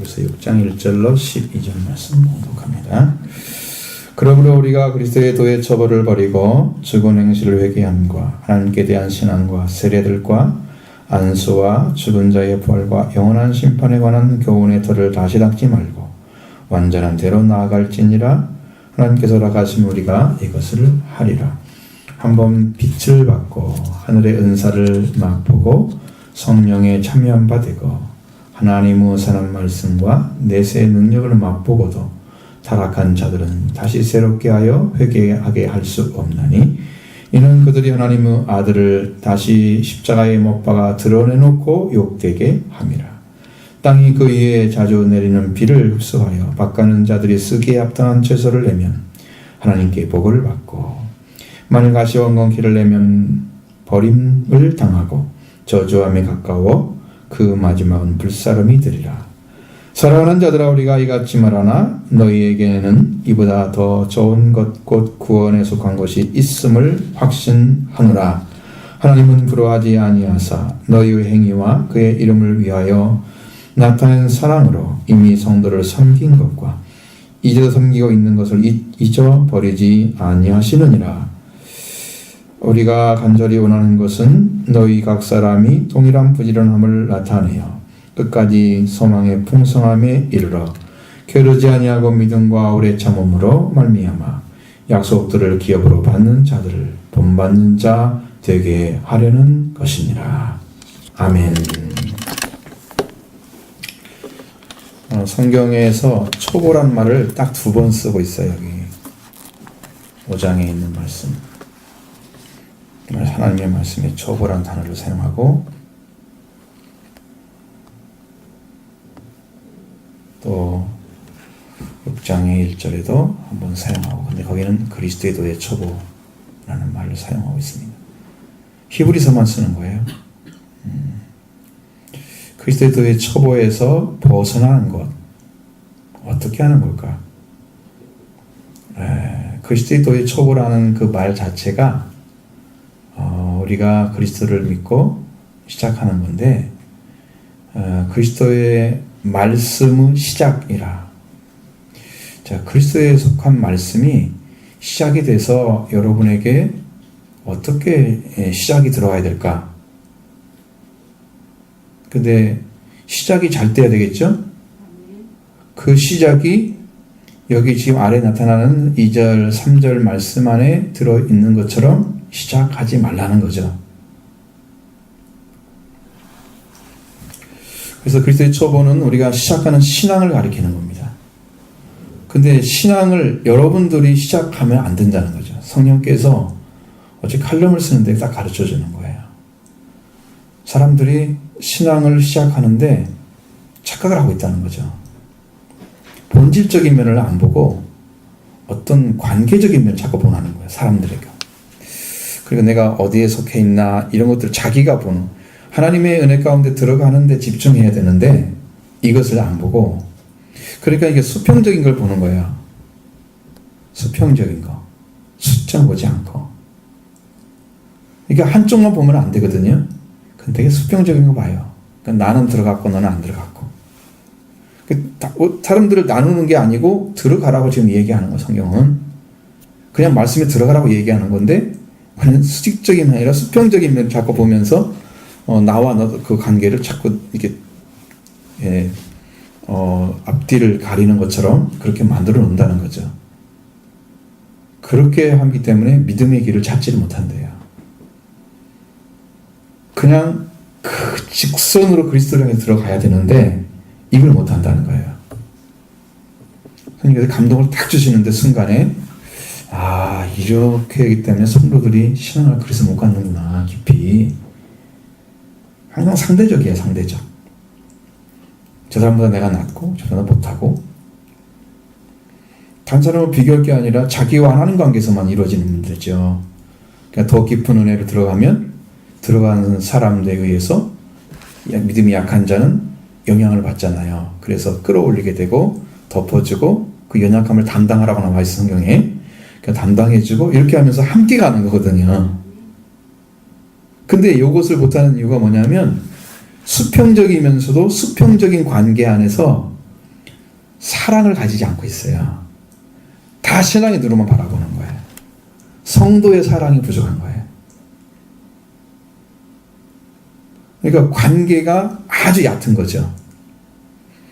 그래서 6장 1절로 12절 말씀 봉독합니다. 그러므로 우리가 그리스도의 도의 처벌을 버리고 죽은 행실을 회개함과 하나님께 대한 신앙과 세례들과 안수와 죽은 자의 부활과 영원한 심판에 관한 교훈의 털을 다시 닦지 말고 완전한 대로 나아갈지니라. 하나님께서 허락하시면 우리가 이것을 하리라. 한번 빛을 받고 하늘의 은사를 맛보고 성령에 참여한 바 되고 하나님의 선한 말씀과 내세의 능력을 맛보고도 타락한 자들은 다시 새롭게 하여 회개하게 할 수 없나니 이는 그들이 하나님의 아들을 다시 십자가에 못 박아 드러내놓고 욕되게 함이라. 땅이 그 위에 자주 내리는 비를 흡수하여 박가는 자들이 쓰기에 합당한 채소를 내면 하나님께 복을 받고 만일 가시원건키를 내면 버림을 당하고 저주함에 가까워 그 마지막은 불사름이 되리라. 사랑하는 자들아, 우리가 이같이 말하나 너희에게는 이보다 더 좋은 것 곧 구원에 속한 것이 있음을 확신하노라. 하나님은 부러워하지 아니하사 너희의 행위와 그의 이름을 위하여 나타낸 사랑으로 이미 성도를 섬긴 것과 이제 섬기고 있는 것을 잊어버리지 아니하시느니라. 우리가 간절히 원하는 것은 너희 각 사람이 동일한 부지런함을 나타내어 끝까지 소망의 풍성함에 이르러 게으르지 아니하고 믿음과 오래 참음으로 말미암아 약속들을 기업으로 받는 자들을 본받는 자 되게 하려는 것이니라. 아멘. 성경에서 초보란 말을 딱 2번 쓰고 있어요. 여기 5장에 있는 말씀. 하나님의 말씀에 초보란 단어를 사용하고 또 6장의 1절에도 한번 사용하고, 근데 거기는 그리스도의 도의 초보라는 말을 사용하고 있습니다. 히브리서만 쓰는 거예요. 그리스도의 도의 초보에서 벗어나는 것 어떻게 하는 걸까? 그리스도의 도의 초보라는 그 말 자체가 우리가 그리스도를 믿고 시작하는 건데 그리스도의 말씀의 시작이라. 자, 그리스도에 속한 말씀이 시작이 돼서 여러분에게 어떻게 시작이 들어와야 될까? 근데 시작이 잘 돼야 되겠죠? 그 시작이 여기 지금 아래 나타나는 2절, 3절 말씀 안에 들어있는 것처럼 시작하지 말라는 거죠. 그래서 그리스도의 초보는 우리가 시작하는 신앙을 가리키는 겁니다. 근데 신앙을 여러분들이 시작하면 안 된다는 거죠. 성령께서 어째 칼럼을 쓰는데 딱 가르쳐 주는 거예요. 사람들이 신앙을 시작하는데 착각을 하고 있다는 거죠. 본질적인 면을 안 보고 어떤 관계적인 면을 자꾸 보는 거예요. 사람들에게. 그리고 내가 어디에 속해 있나 이런 것들을 자기가 보는, 하나님의 은혜 가운데 들어가는데 집중해야 되는데 이것을 안 보고, 그러니까 이게 수평적인 걸 보는 거예요. 수평적인 거. 숫자 보지 않고. 그러니까 한쪽만 보면 안 되거든요. 근데 되게 수평적인 거 봐요. 그러니까 나는 들어갔고 너는 안 들어갔고. 사람들을 나누는 게 아니고 들어가라고 지금 얘기하는 거예요. 성경은 그냥 말씀에 들어가라고 얘기하는 건데, 그냥 수직적인 게 아니라 수평적인 면을 자꾸 보면서 나와 너 그 관계를 자꾸 이렇게 앞뒤를 가리는 것처럼 그렇게 만들어 놓는다는 거죠. 그렇게 하기 때문에 믿음의 길을 찾지를 못한대요. 그냥 그 직선으로 그리스도를 향해 들어가야 되는데 이걸 못한다는 거예요. 그러니까 감동을 딱 주시는데 순간에 이렇게 하기 때문에 성도들이 신앙을 그래서 못 갖는구나. 깊이. 항상 상대적이에요. 상대적. 저 사람보다 내가 낫고 저 사람보다 못하고, 다른 사람을 비교할 게 아니라 자기와 하나님 관계에서만 이루어지는 문제죠. 그러니까 더 깊은 은혜로 들어가면 들어가는 사람들에 의해서 믿음이 약한 자는 영향을 받잖아요. 그래서 끌어올리게 되고 덮어주고 그 연약함을 담당하라고 나와 있어 성경에. 그러니까 담당해주고 이렇게 하면서 함께 가는 거거든요. 근데 이것을 못하는 이유가 뭐냐면 수평적이면서도 수평적인 관계 안에서 사랑을 가지지 않고 있어요. 다 신앙의 눈으로만 바라보는 거예요. 성도의 사랑이 부족한 거예요. 그러니까 관계가 아주 얕은 거죠.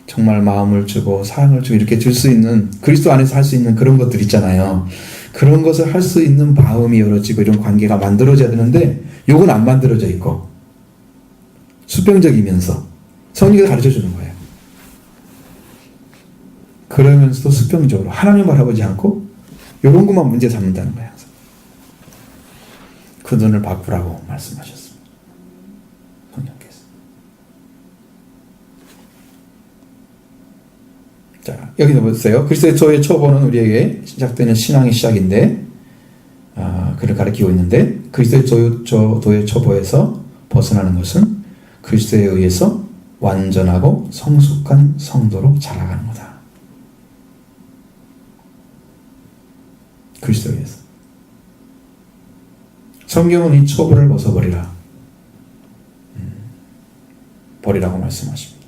정말 마음을 주고 사랑을 주고 이렇게 줄 수 있는, 그리스도 안에서 할 수 있는 그런 것들 있잖아요. 그런 것을 할 수 있는 마음이 열어지고 이런 관계가 만들어져야 되는데 요건 안 만들어져 있고 수평적이면서 성령이 가르쳐 주는 거예요. 그러면서도 수평적으로 하나님 바라보지 않고 요런 것만 문제 삼는다는 거예요. 그 눈을 바꾸라고 말씀하셨습니다. 성령께서. 자, 여기서 보세요. 그리스도의 도의 초보는 우리에게 시작되는 신앙의 시작인데, 그를 가리키고 있는데, 그리스도의 도의 초보에서 벗어나는 것은 그리스도에 의해서 완전하고 성숙한 성도로 자라가는 거다. 그리스도에 의해서. 성경은 이 초보를 벗어버리라. 버리라고 말씀하십니다.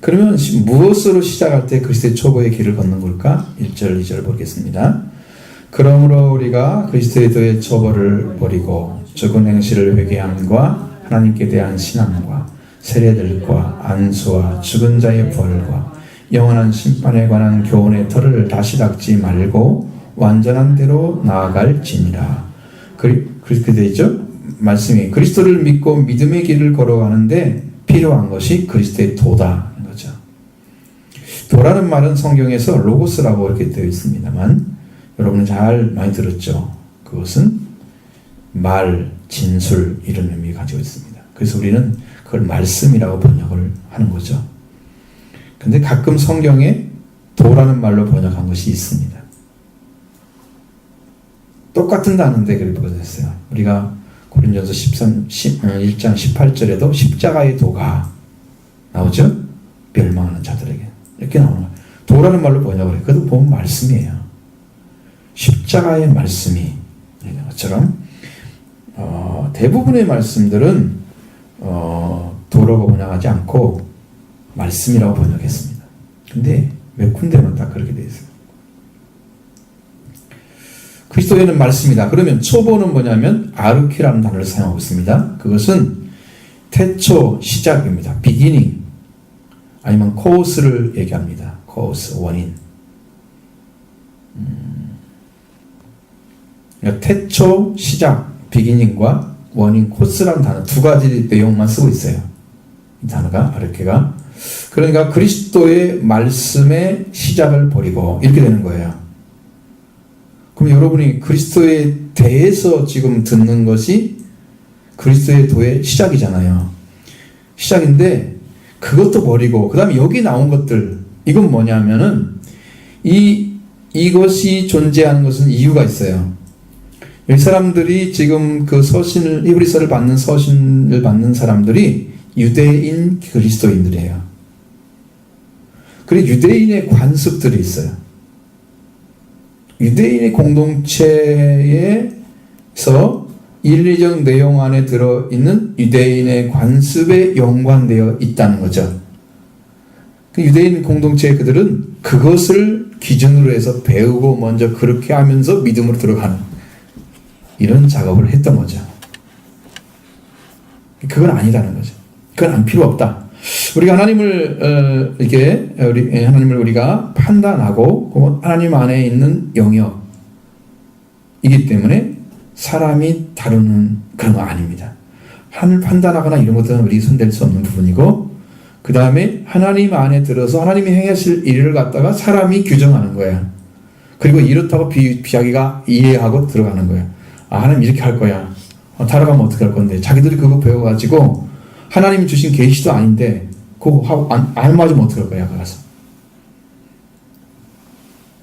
그러면 무엇으로 시작할 때 그리스도의 초보의 길을 걷는 걸까? 1절, 2절 보겠습니다. 그러므로 우리가 그리스도의 도의 초보를 버리고 죽은 행실을 회개함과 하나님께 대한 신앙과 세례들과 안수와 죽은 자의 부활과 영원한 심판에 관한 교훈의 털을 다시 닦지 말고 완전한 대로 나아갈지니라. 그렇게 되죠? 말씀이 그리스도를 믿고 믿음의 길을 걸어가는데 필요한 것이 그리스도의 도다는 거죠. 도라는 말은 성경에서 로고스라고 이렇게 되어 있습니다만 여러분은 잘 많이 들었죠. 그것은 말, 진술 이런 의미를 가지고 있습니다. 그래서 우리는 그걸 말씀이라고 번역을 하는 거죠. 근데 가끔 성경에 도라는 말로 번역한 것이 있습니다. 똑같은 단어인데 그렇게 번역했어요. 우리가 고린도전서 1장 18절에도 십자가의 도가 나오죠? 멸망하는 자들에게. 이렇게 나오는 거예요. 도라는 말로 번역을 해요. 그것도 보면 말씀이에요. 십자가의 말씀이 이런 것처럼 대부분의 말씀들은 도라고 번역하지 않고 말씀이라고 번역했습니다. 근데 몇 군데만 딱 그렇게 되어 있어요. 그리스도에는 말씀이다. 그러면 초보는 뭐냐면 아르키라는 단어를 사용하고 있습니다. 그것은 태초, 시작입니다. beginning 아니면 cause를 얘기합니다. cause, 원인. 그러니까 태초, 시작, beginning과 원인, cause라는 단어 두 가지 내용만 쓰고 있어요. 이 단어가 아르케가. 그러니까 그리스도의 말씀의 시작을 버리고 이렇게 되는 거예요. 그럼 여러분이 그리스도에 대해서 지금 듣는 것이 그리스도의 도의 시작이잖아요. 시작인데 그것도 버리고 그 다음에 여기 나온 것들 이건 뭐냐면은 이것이 존재하는 것은 이유가 있어요. 이 사람들이 지금 그 서신을 히브리서를 받는 서신을 받는 사람들이 유대인 그리스도인들이에요. 그리고 유대인의 관습들이 있어요. 유대인의 공동체에서 인리적 내용 안에 들어있는 유대인의 관습에 연관되어 있다는 거죠. 그 유대인 공동체의 그들은 그것을 기준으로 해서 배우고 먼저 그렇게 하면서 믿음으로 들어가는 이런 작업을 했던 거죠. 그건 아니라는 거죠. 그건 안 필요 없다. 우리가 하나님을 하나님을 우리가 판단하고 하나님 안에 있는 영역이기 때문에 사람이 다루는 그런 거 아닙니다. 하나님을 판단하거나 이런 것들은 우리 손댈 수 없는 부분이고 그 다음에 하나님 안에 들어서 하나님이 행하실 일을 갖다가 사람이 규정하는 거예요. 그리고 이렇다고 비하기가 이해하고 들어가는 거예요. 아, 하나님 이렇게 할 거야. 따라가면 어떻게 할 건데 자기들이 그거 배워가지고 하나님 주신 계시도 아닌데 그거 하고 안 맞으면 어떻게 할 거야 가서.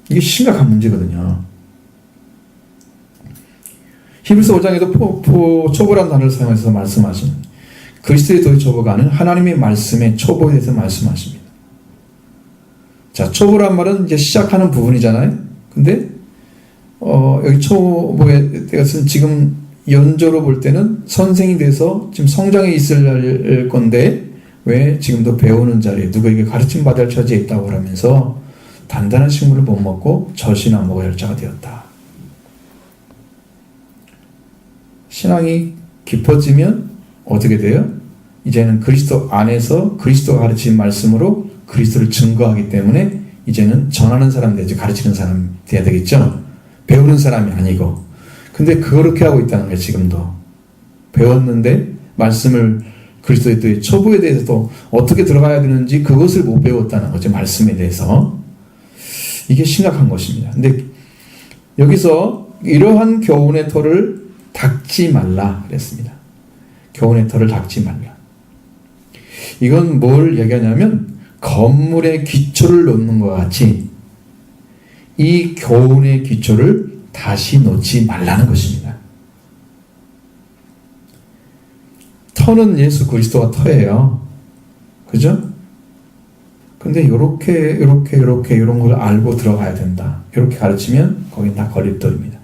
이게 심각한 문제거든요. 히브리서 5장에도 초보라는 단어를 사용해서 말씀하신 그리스도의 도의 초보가 아닌 하나님의 말씀의 초보에 대해서 말씀하십니다. 자, 초보란 말은 이제 시작하는 부분이잖아요. 근데 여기 초보에 대해서는 지금 연조로 볼 때는 선생이 돼서 지금 성장에 있을 건데 왜 지금도 배우는 자리에 누구에게 가르침 받을 처지에 있다고 하면서 단단한 식물을 못 먹고 젖이나 먹어야 할 자가 되었다. 신앙이 깊어지면 어떻게 돼요? 이제는 그리스도 안에서 그리스도가 가르친 말씀으로 그리스도를 증거하기 때문에 이제는 전하는 사람 되죠. 가르치는 사람 돼야 되겠죠. 배우는 사람이 아니고. 근데 그렇게 하고 있다는 거예요. 지금도. 배웠는데 말씀을 그리스도의 초보에 대해서 또 어떻게 들어가야 되는지 그것을 못 배웠다는 거죠. 말씀에 대해서. 이게 심각한 것입니다. 근데 여기서 이러한 교훈의 터를 닦지 말라 그랬습니다. 교훈의 터를 닦지 말라. 이건 뭘 얘기하냐면 건물의 기초를 놓는 것 같이 이 교훈의 기초를 다시 놓지 말라는 것입니다. 터는 예수 그리스도가 터예요. 그죠? 근데 이런 걸 알고 들어가야 된다. 이렇게 가르치면 거긴 다 걸림돌입니다.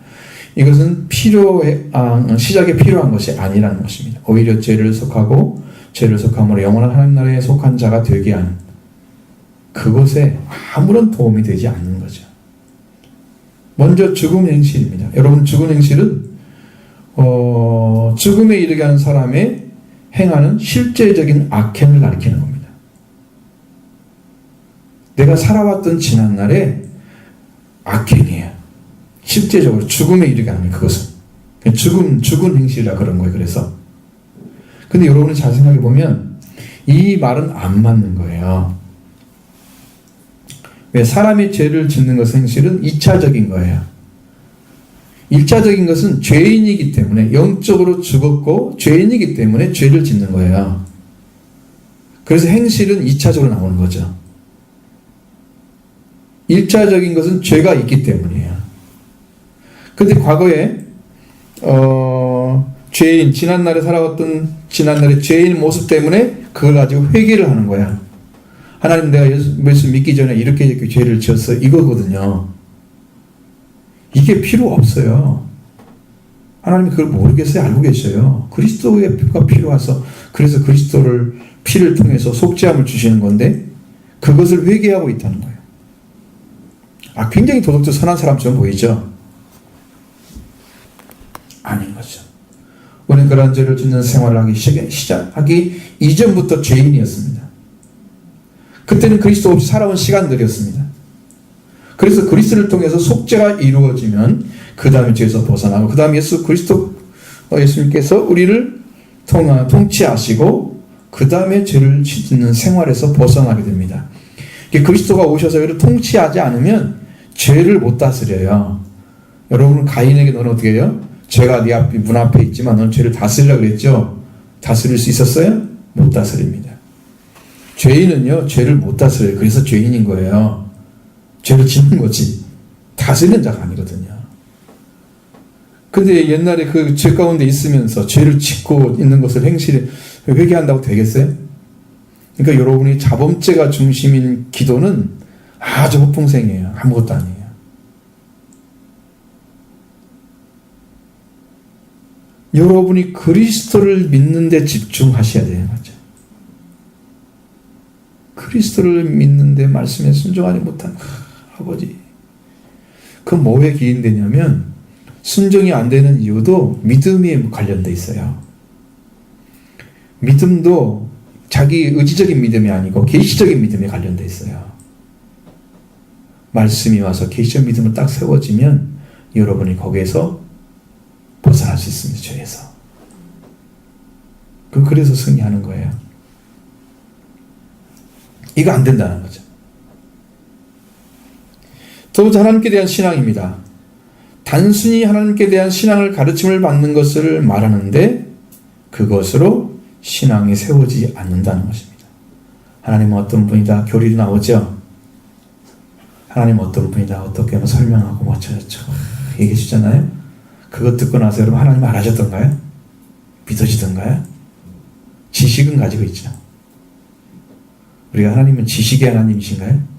이것은 시작에 필요한 것이 아니라는 것입니다. 오히려 죄를 속하고 죄를 속함으로 영원한 하나님 나라에 속한 자가 되게 하는 그것에 아무런 도움이 되지 않는 거죠. 먼저 죽음 행실입니다. 여러분 죽음 행실은 죽음에 이르게 하는 사람의 행하는 실제적인 악행을 가리키는 겁니다. 내가 살아왔던 지난날에 악행이에요. 실제적으로 죽음에 이르게 하는 그것은 죽은 행실이라 그런 거예요. 그래서 근데 여러분이 잘 생각해 보면 이 말은 안 맞는 거예요. 왜? 사람이 죄를 짓는 것은 행실은 2차적인 거예요. 1차적인 것은 죄인이기 때문에 영적으로 죽었고 죄인이기 때문에 죄를 짓는 거예요. 그래서 행실은 2차적으로 나오는 거죠. 1차적인 것은 죄가 있기 때문이에요. 근데 과거에 죄인, 지난날에 살아왔던 지난날의 죄인 모습 때문에 그걸 가지고 회개를 하는 거야. 하나님 내가 예수 믿기 전에 이렇게 죄를 지었어. 이거거든요. 이게 필요 없어요. 하나님이 그걸 모르겠어요? 알고 계셔요. 그리스도의 피가 필요해서 그래서 그리스도를 피를 통해서 속죄함을 주시는 건데 그것을 회개하고 있다는 거예요. 굉장히 도덕적 선한 사람처럼 보이죠? 아닌 거죠. 우리는 그런 죄를 짓는 생활을 하기 시작하기 이전부터 죄인이었습니다. 그때는 그리스도 없이 살아온 시간들이었습니다. 그래서 그리스도를 통해서 속죄가 이루어지면 그 다음에 죄에서 벗어나고 그 다음에 예수님께서 우리를 통치하시고 그 다음에 죄를 짓는 생활에서 벗어나게 됩니다. 그리스도가 오셔서 우리를 통치하지 않으면 죄를 못 다스려요. 여러분은 가인에게 너는 어떻게 해요? 죄가 네 앞 문 앞에 있지만 너는 죄를 다스리려고 그랬죠? 다스릴 수 있었어요? 못 다스립니다. 죄인은요 죄를 못 다스려요. 그래서 죄인인 거예요. 죄를 짓는 거지 다스리는 자가 아니거든요. 근데 옛날에 그 죄 가운데 있으면서 죄를 짓고 있는 것을 회개한다고 되겠어요? 그러니까 여러분이 자범죄가 중심인 기도는 아주 허풍생이에요. 아무것도 아니에요. 여러분이 그리스도를 믿는 데 집중하셔야 되는 거죠. 그리스도를 믿는 데 말씀에 순종하지 못한 아버지. 그 뭐에 기인되냐면 순종이 안 되는 이유도 믿음에 관련돼 있어요. 믿음도 자기 의지적인 믿음이 아니고 계시적인 믿음에 관련돼 있어요. 말씀이 와서 계시적 믿음을 딱 세워지면 여러분이 거기에서 벗어날 수 있습니다. 죄에서. 그래서 승리하는 거예요. 이거 안 된다는 거죠. 두 번째 하나님께 대한 신앙입니다. 단순히 하나님께 대한 신앙을 가르침을 받는 것을 말하는데 그것으로 신앙이 세워지지 않는다는 것입니다. 하나님은 어떤 분이다 교리도 나오죠. 하나님은 어떤 분이다 어떻게 하면 설명하고 뭐 어쩌고저쩌고 얘기해 주잖아요. 그것 듣고 나서 여러분 하나님 알아졌던가요? 믿어지던가요? 지식은 가지고 있죠. 우리가 하나님은 지식의 하나님이신가요?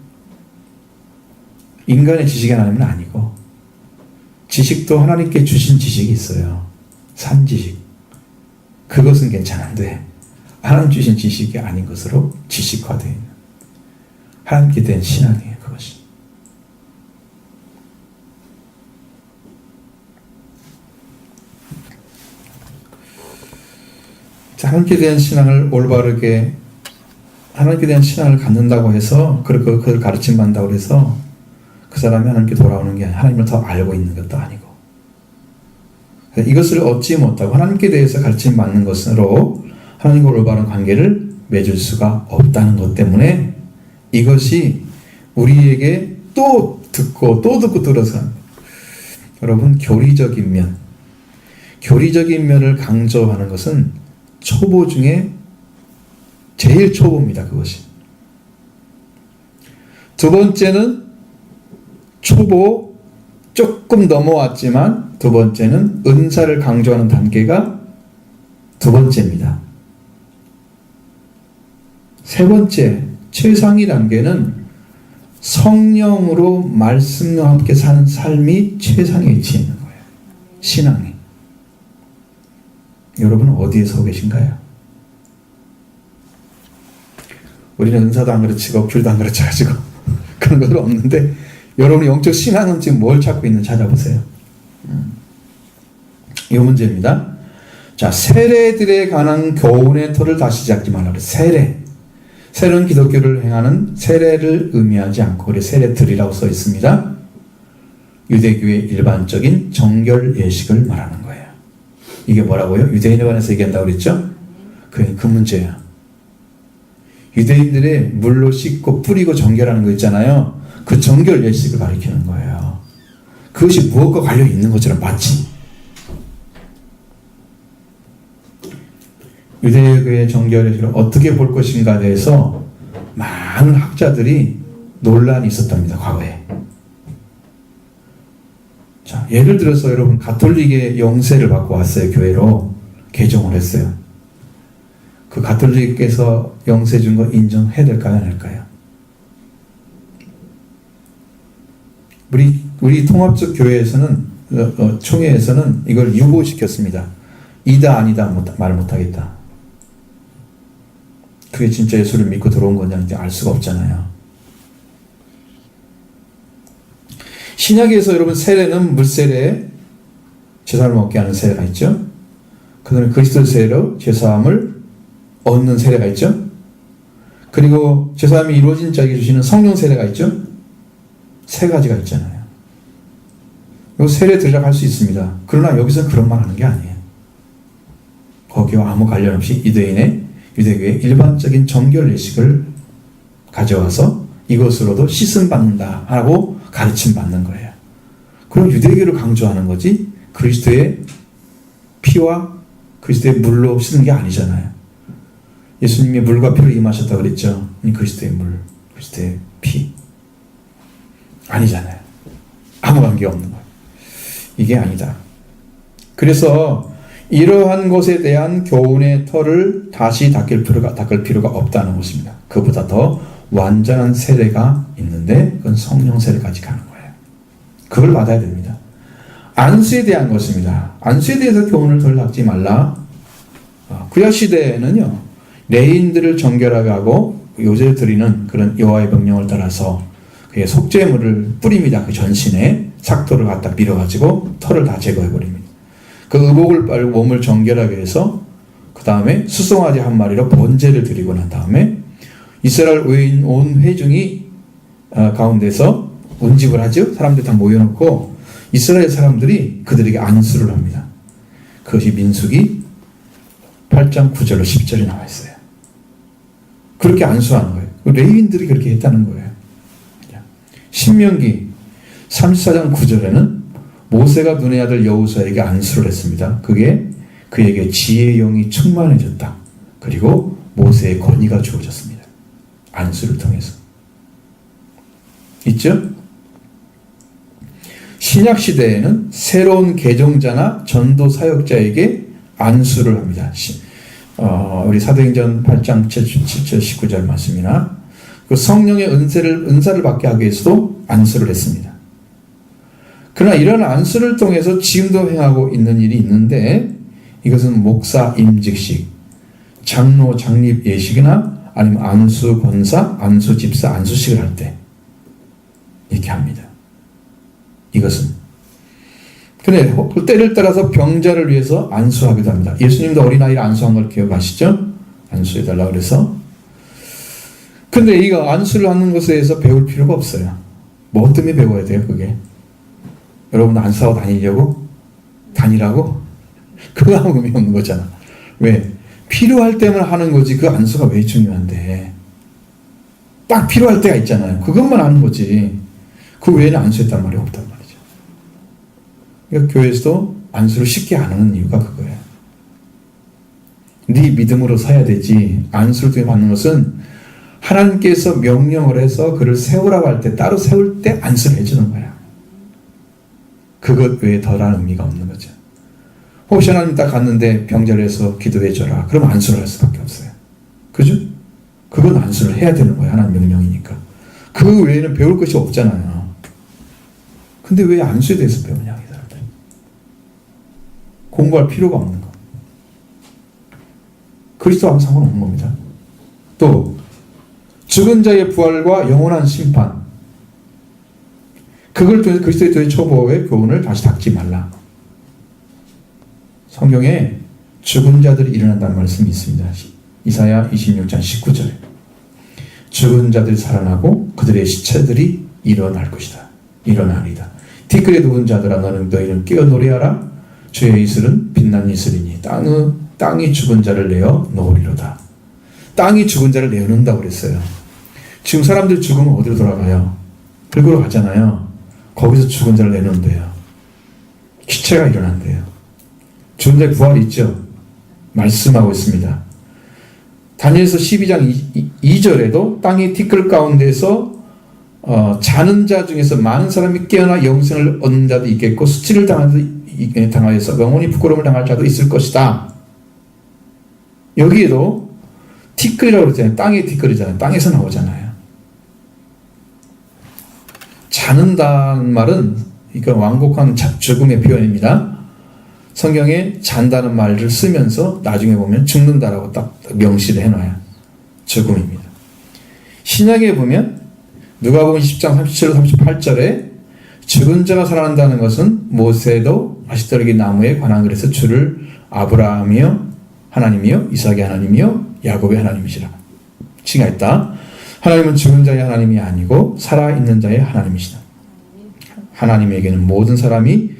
인간의 지식의 하나님은 아니고 지식도 하나님께 주신 지식이 있어요. 산 지식. 그것은 괜찮은데 하나님 주신 지식이 아닌 것으로 지식화되어 있는 하나님께 대한 신앙이에요. 그것이. 하나님께 대한 신앙을 올바르게 하나님께 대한 신앙을 갖는다고 해서 그걸 가르침 받는다고 해서 그 사람이 하나님께 돌아오는 게 아니라 하나님을 더 알고 있는 것도 아니고 이것을 얻지 못하고 하나님께 대해서 가르침 받는 것으로 하나님과 올바른 관계를 맺을 수가 없다는 것 때문에 이것이 우리에게 또 듣고 들어서 여러분 교리적인 면을 강조하는 것은 초보 중에 제일 초보입니다. 그것이. 두 번째는 초보 조금 넘어왔지만 두 번째는 은사를 강조하는 단계가 두 번째입니다. 세 번째 최상위 단계는 성령으로 말씀과 함께 사는 삶이 최상에 위치해 있는 거예요. 신앙이. 여러분은 어디에 서 계신가요? 우리는 은사도 안 가르치고 귤도 안 가르쳐가지고 그런 것은 없는데 여러분의 영적 신앙은 지금 뭘 찾고 있는지 찾아보세요. 이 문제입니다. 자, 세례들에 관한 교훈의 터를 다시 잡지 말라. 세례는 기독교를 행하는 세례를 의미하지 않고 그래 세례들이라고 써 있습니다. 유대교의 일반적인 정결 예식을 말하는 거예요. 이게 뭐라고요? 유대인에 관해서 얘기한다고 그랬죠? 그 문제예요. 유대인들의 물로 씻고 뿌리고 정결하는 거 있잖아요. 그 정결 예식을 가리키는 거예요. 그것이 무엇과 관련이 있는 것처럼 마치 유대교의 정결 예식을 어떻게 볼 것인가에 대해서 많은 학자들이 논란이 있었답니다. 과거에. 자, 예를 들어서 여러분 가톨릭의 영세를 받고 왔어요. 교회로 개종을 했어요. 그 가톨릭께서 영세 준 거 인정해야 될까요? 안 할까요? 우리 통합적 교회에서는 총회에서는 이걸 유보시켰습니다. 이다 아니다 말 못하겠다. 그게 진짜 예수를 믿고 들어온 거냐는지 알 수가 없잖아요. 신약에서 여러분 세례는 물세례, 제사를 먹게 하는 세례가 있죠. 그 다음에 그리스도 세례로 제사함을 얻는 세례가 있죠. 그리고 제사함이 이루어진 자에게 주시는 성령 세례가 있죠. 세 가지가 있잖아요. 이 세례 드리라고 할 수 있습니다. 그러나 여기서 그런 말 하는 게 아니에요. 거기와 아무 관련 없이 유대교의 일반적인 정결 예식을 가져와서 이것으로도 씻음 받는다 하고 가르침 받는 거예요. 그럼 유대교를 강조하는 거지 그리스도의 피와 그리스도의 물로 씻는 게 아니잖아요. 예수님이 물과 피로 임하셨다고 그랬죠. 그리스도의 물, 그리스도의 피 아니잖아요. 아무 관계 없는 거예요. 이게 아니다. 그래서 이러한 것에 대한 교훈의 털을 다시 닦을 필요가 없다는 것입니다. 그보다 더 완전한 세례가 있는데 그건 성령 세례까지 가는 거예요. 그걸 받아야 됩니다. 안수에 대한 것입니다. 안수에 대해서 교훈을 덜 닦지 말라. 구약시대에는요 레인들을 정결하게 하고 요새 드리는 그런 여호와의 명령을 따라서 그의 속죄물을 뿌립니다. 그 전신에 삭도를 갖다 밀어가지고 털을 다 제거해버립니다. 그 의복을 빨고 몸을 정결하게 해서 그 다음에 수송아지 한 마리로 번제를 드리고 난 다음에 이스라엘 온 회중이 가운데서 운집을 하죠. 사람들 다 모여놓고 이스라엘 사람들이 그들에게 안수를 합니다. 그것이 민수기 8장 9절로 10절에 나와 있어요. 그렇게 안수하는 거예요. 레위인들이 그렇게 했다는 거예요. 신명기 34장 9절에는 모세가 눈의 아들 여호수아에게 안수를 했습니다. 그게 그에게 지혜의 영이 충만해졌다. 그리고 모세의 권위가 주어졌습니다. 안수를 통해서. 있죠? 신약시대에는 새로운 개종자나 전도 사역자에게 안수를 합니다. 우리 사도행전 8장 7절 19절 말씀이나 그 성령의 은사를 받게 하기 위해서도 안수를 했습니다. 그러나 이런 안수를 통해서 지금도 행하고 있는 일이 있는데 이것은 목사 임직식, 장로, 장립 예식이나 아니면 안수 권사, 안수 집사, 안수식을 할 때 이렇게 합니다. 이것은. 근데 그 때를 따라서 병자를 위해서 안수하기도 합니다. 예수님도 어린아이를 안수한 걸 기억하시죠? 안수해달라 그래서. 근데 이거 안수를 하는 것에 대해서 배울 필요가 없어요. 뭐 때문에 배워야 돼요, 그게? 여러분 안수하고 다니려고? 다니라고? 그거 아무 의미 없는 거잖아. 왜? 필요할 때만 하는 거지 그 안수가 왜 중요한데? 딱 필요할 때가 있잖아요. 그것만 하는 거지. 그 외에는 안수했단 말이 없단 말이죠. 그러니까 교회에서도 안수를 쉽게 안 하는 이유가 그거예요. 네 믿음으로 서야 되지. 안수를 통해 받는 것은 하나님께서 명령을 해서 그를 세우라고 할 때 따로 세울 때 안수를 해주는 거야. 그것 외에 덜한 의미가 없는 거죠. 혹시 하나님 딱 갔는데 병자를 해서 기도해줘라. 그럼 안수를 할 수밖에 없어요. 그죠? 그건 안수를 해야 되는 거예요. 하나님 명령이니까. 그 외에는 배울 것이 없잖아요. 근데 왜 안수에 대해서 배우냐, 이 사람들. 공부할 필요가 없는 거. 그리스도와 상관없는 겁니다. 또 죽은 자의 부활과 영원한 심판, 그걸 통해서 그리스도의 도의 초보의 교훈을 다시 닦지 말라. 성경에 죽은 자들이 일어난다는 말씀이 있습니다. 이사야 26장 19절에 죽은 자들이 살아나고 그들의 시체들이 일어날 것이다. 일어나리다. 티끌에 누운 자들아 너는 너희는 깨어 노래하라. 주의 이슬은 빛난 이슬이니 땅이 죽은 자를 내어 놓으리로다. 땅이 죽은 자를 내어놓는다고 그랬어요. 지금 사람들 죽으면 어디로 돌아가요? 긁으러 가잖아요. 거기서 죽은 자를 내놓는데요. 기체가 일어난대요. 죽은 자의 부활이 있죠. 말씀하고 있습니다. 다니엘서 12장 2절에도 땅의 티끌 가운데서 자는 자 중에서 많은 사람이 깨어나 영생을 얻는 자도 있겠고 수치를 당하여서 영원히 부끄러움을 당할 자도 있을 것이다. 여기에도 티끌이라고 그러잖아요. 땅의 티끌이잖아요. 땅에서 나오잖아요. 자는다는 말은 이건 완곡한 죽음의 표현입니다. 성경에 잔다는 말을 쓰면서 나중에 보면 죽는다라고 딱 명시를 해놔요. 죽음입니다. 신약에 보면 누가복음 10장 37절 38절에 죽은 자가 살아난다는 것은 모세도 아시더라기 나무에 관한 글에서 주를 아브라함이요 하나님이요 이삭의 하나님이요 야곱의 하나님이시라 칭하였다. 하나님은 죽은 자의 하나님이 아니고 살아있는 자의 하나님이시다. 하나님에게는 모든 사람이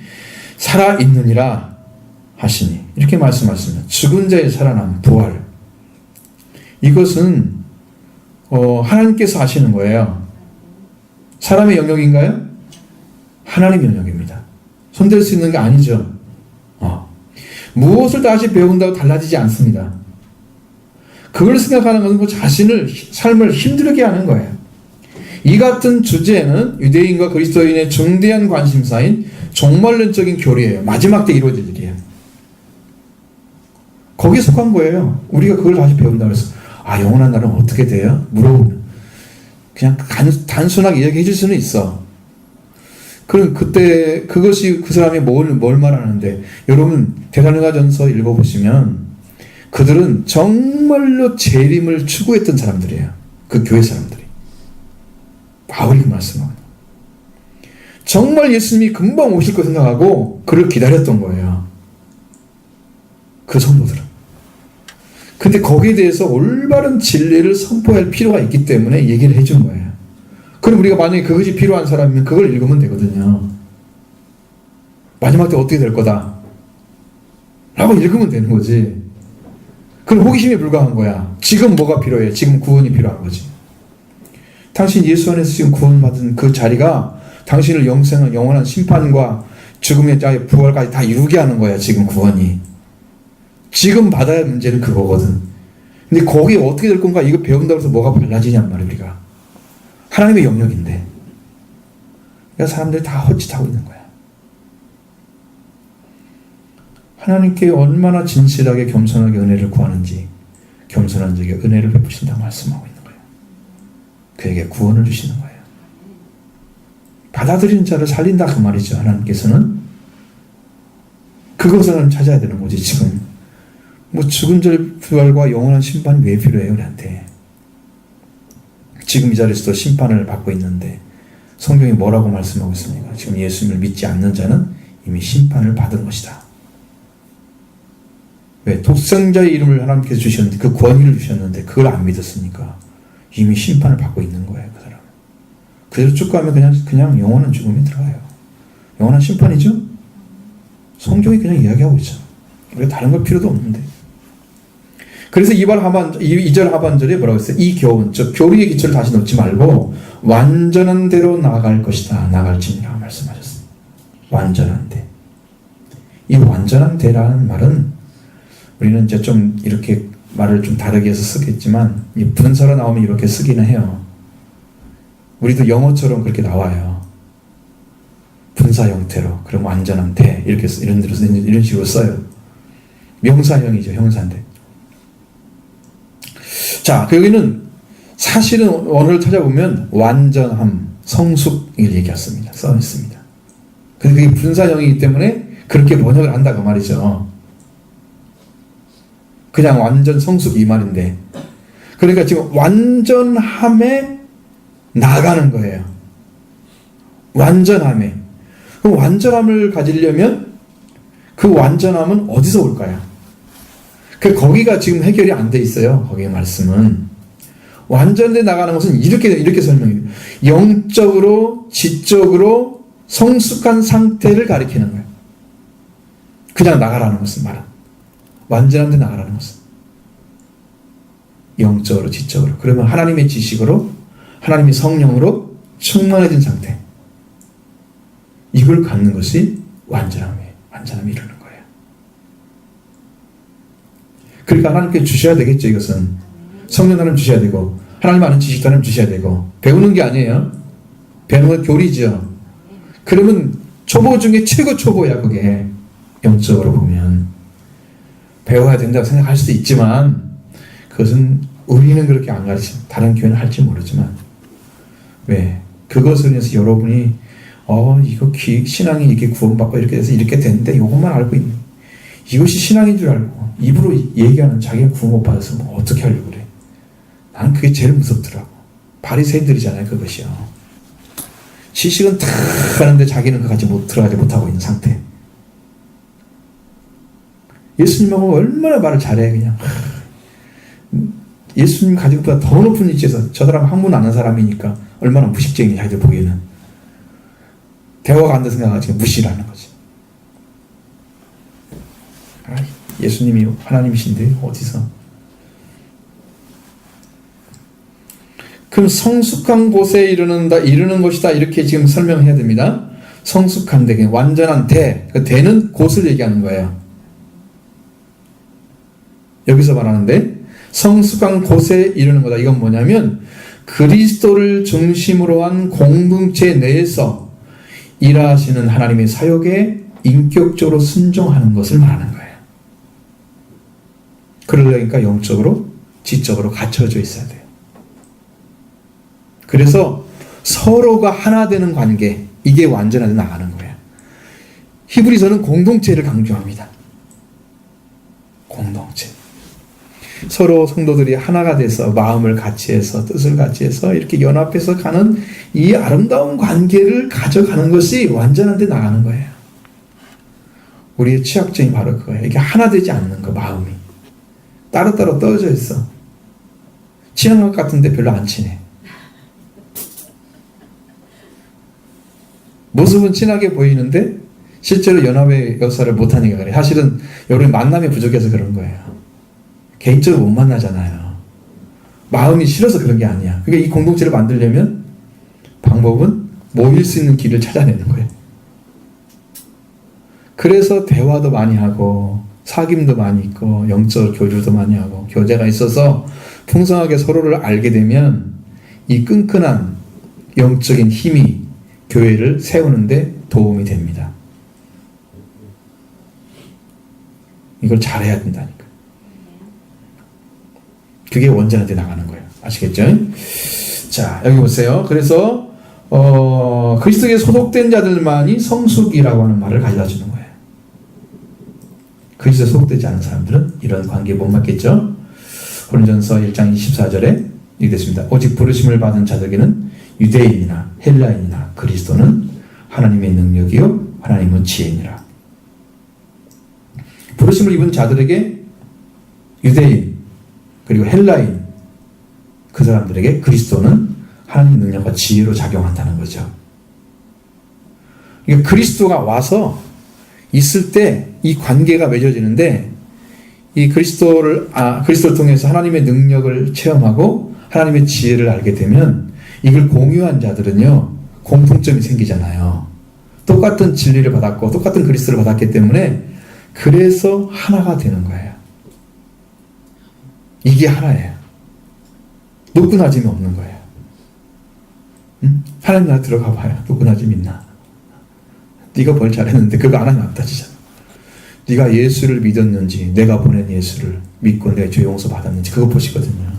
살아있느니라 하시니 이렇게 말씀하셨습니다. 죽은 자의 살아남, 부활, 이것은 하나님께서 하시는 거예요. 사람의 영역인가요? 하나님의 영역입니다. 손댈 수 있는 게 아니죠. 무엇을 다시 배운다고 달라지지 않습니다. 그걸 생각하는 것은 그 자신을 삶을 힘들게 하는 거예요. 이 같은 주제는 유대인과 그리스도인의 중대한 관심사인 종말론적인 교리예요. 마지막 때 이루어질 일이에요. 거기에 속한 거예요. 우리가 그걸 다시 배운다고 해서 영원한 날은 어떻게 돼요? 물어보면 그냥 단순하게 이야기해 줄 수는 있어. 그럼 그때 그것이 그 사람이 뭘 말하는데, 여러분 데살로니가전서 읽어보시면 그들은 정말로 재림을 추구했던 사람들이에요. 그 교회 사람들이. 바울이 그 말씀하고 정말 예수님이 금방 오실 거 생각하고 그를 기다렸던 거예요. 그 성도들은. 근데 거기에 대해서 올바른 진리를 선포할 필요가 있기 때문에 얘기를 해준 거예요. 그럼 우리가 만약에 그것이 필요한 사람이면 그걸 읽으면 되거든요. 마지막 때 어떻게 될 거다 라고 읽으면 되는 거지. 그럼 호기심에 불과한 거야. 지금 뭐가 필요해? 지금 구원이 필요한 거지. 당신 예수 안에서 지금 구원받은 그 자리가 당신을 영원한 심판과 죽음의 자의 부활까지 다 이루게 하는 거야. 지금 구원이. 지금 받아야 할 문제는 그거거든. 근데 거기에 어떻게 될 건가 이거 배운다고 해서 뭐가 달라지냔 말이야. 우리가 하나님의 영역인데 그러니까 사람들이 다 헛짓하고 있는 거야. 하나님께 얼마나 진실하게 겸손하게 은혜를 구하는지 겸손한 자에게 은혜를 베푸신다고 말씀하고 있는 거예요. 그에게 구원을 주시는 거예요. 받아들이는 자를 살린다 그 말이죠. 하나님께서는 그것을 찾아야 되는 거지. 지금 뭐 죽은 자의 부활과 영원한 심판이 왜 필요해요, 우리한테? 지금 이 자리에서도 심판을 받고 있는데 성경이 뭐라고 말씀하고 있습니까? 지금 예수님을 믿지 않는 자는 이미 심판을 받은 것이다. 왜? 독생자의 이름을 하나님께서 주셨는데, 그 권위를 주셨는데 그걸 안 믿었으니까 이미 심판을 받고 있는 거예요, 그 사람은. 그대로 쭉 가면 그냥 영원한 죽음에 들어가요. 영원한 심판이죠? 성경이 그냥 이야기하고 있죠. 우리가 다른 걸 필요도 없는데. 그래서 2절 하반절에 뭐라고 했어요? 이 교훈, 즉 교리의 기초를 다시 놓지 말고 완전한 대로 나아갈 것이다. 나아갈지니라 말씀하셨습니다. 완전한 대. 이 완전한 대라는 말은 우리는 이제 좀 이렇게 말을 좀 다르게 해서 쓰겠지만, 이 분사로 나오면 이렇게 쓰기는 해요. 우리도 영어처럼 그렇게 나와요. 분사 형태로. 그럼 완전한 대. 이렇게, 이런 식으로 써요. 명사형이죠. 형사인데. 자, 여기는 사실은 언어를 찾아보면 완전함, 성숙을 얘기했습니다. 써 있습니다. 근데 그게 분사형이기 때문에 그렇게 번역을 한다고 말이죠. 그냥 완전 성숙 이 말인데. 그러니까 지금 완전함에 나가는 거예요. 완전함에. 그럼 완전함을 가지려면 그 완전함은 어디서 올까요? 거기가 지금 해결이 안 돼 있어요. 거기의 말씀은. 완전히 나가는 것은 이렇게 설명해요. 영적으로, 지적으로 성숙한 상태를 가리키는 거예요. 그냥 나가라는 것은 말은. 완전한 데 나가라는 것은. 영적으로, 지적으로. 그러면 하나님의 지식으로, 하나님의 성령으로 충만해진 상태. 이걸 갖는 것이 완전함이 이루는 거예요. 그러니까 하나님께 주셔야 되겠죠, 이것은. 성령 하나님 주셔야 되고, 하나님 아는 지식도 하나님 주셔야 되고, 배우는 게 아니에요. 배우는 건 교리죠. 그러면 초보 중에 최고 초보야, 그게. 영적으로 보면. 배워야 된다고 생각할 수도 있지만, 그것은 우리는 그렇게 안 가르쳐. 다른 교회는 할지 모르지만. 왜? 그것을 위해서 여러분이, 이거 신앙이 이렇게 구원받고 이렇게 돼서 이렇게 됐는데, 이것만 알고 있는. 이것이 신앙인 줄 알고, 입으로 얘기하는 자기가 구원 못 받아서 뭐 어떻게 하려고 그래. 나는 그게 제일 무섭더라고. 바리새인들이잖아요, 그것이요. 지식은 다 하는데 자기는 그까지 들어가지 못하고 있는 상태. 예수님하고 얼마나 말을 잘해, 그냥. 예수님 가족보다 더 높은 위치에서 저 사람 학문 아는 사람이니까 얼마나 무식쟁이 자기들 보기에는. 대화가 안 돼서 생각하지 무시를 하는 거지. 예수님이 하나님이신데 어디서? 그럼 성숙한 곳에 이르는 것이다. 이렇게 지금 설명해야 됩니다. 성숙한 대, 완전한 대. 그 대는 곳을 얘기하는 거예요. 여기서 말하는데 성숙한 곳에 이르는 거다. 이건 뭐냐면 그리스도를 중심으로 한 공동체 내에서 일하시는 하나님의 사역에 인격적으로 순종하는 것을 말하는 거예요. 그러려니까 영적으로, 지적으로 갖춰져 있어야 돼요. 그래서 서로가 하나 되는 관계, 이게 완전하게 나가는 거예요. 히브리서는 공동체를 강조합니다. 공동체. 서로 성도들이 하나가 돼서 마음을 같이 해서 뜻을 같이 해서 이렇게 연합해서 가는 이 아름다운 관계를 가져가는 것이 완전한 데 나가는 거예요. 우리의 취약점이 바로 그거예요. 이게 하나 되지 않는 거, 마음이. 따로따로 떨어져 있어. 친한 것 같은데 별로 안 친해. 모습은 친하게 보이는데 실제로 연합의 역사를 못하니까 그래. 사실은 여러분 만남이 부족해서 그런 거예요. 개인적으로 못 만나잖아요. 마음이 싫어서 그런 게 아니야. 그러니까 이 공동체를 만들려면 방법은 모일 수 있는 길을 찾아내는 거예요. 그래서 대화도 많이 하고 사귐도 많이 있고 영적 교류도 많이 하고 교제가 있어서 풍성하게 서로를 알게 되면 이 끈끈한 영적인 힘이 교회를 세우는데 도움이 됩니다. 이걸 잘해야 된다니까. 그게 원전한테 나가는 거예요. 아시겠죠? 자, 여기 보세요. 그래서 그리스도에 소속된 자들만이 성숙이라고 하는 말을 가져다 주는 거예요. 그리스도에 소속되지 않은 사람들은 이런 관계에 못 맡겠죠. 고린전서 1장 24절에 이렇게 됐습니다. 오직 부르심을 받은 자들에게는 유대인이나 헬라인이나 그리스도는 하나님의 능력이요 하나님은 지혜니라. 부르심을 입은 자들에게 유대인 그리고 헬라인 그 사람들에게 그리스도는 하나님의 능력과 지혜로 작용한다는 거죠. 그러니까 그리스도가 와서 있을 때 이 관계가 맺어지는데 이 그리스도를 통해서 하나님의 능력을 체험하고 하나님의 지혜를 알게 되면 이걸 공유한 자들은요 공통점이 생기잖아요. 똑같은 진리를 받았고 똑같은 그리스도를 받았기 때문에 그래서 하나가 되는 거예요. 이게 하나예요. 노끈하짐이 없는 거예요. 하나님 나라 들어가 봐요. 노끈하짐 있나? 네가 뭘 잘했는데 그거 안 하면 안 따지잖아. 네가 예수를 믿었는지 내가 보낸 예수를 믿고 내가 죄 용서 받았는지 그거 보시거든요.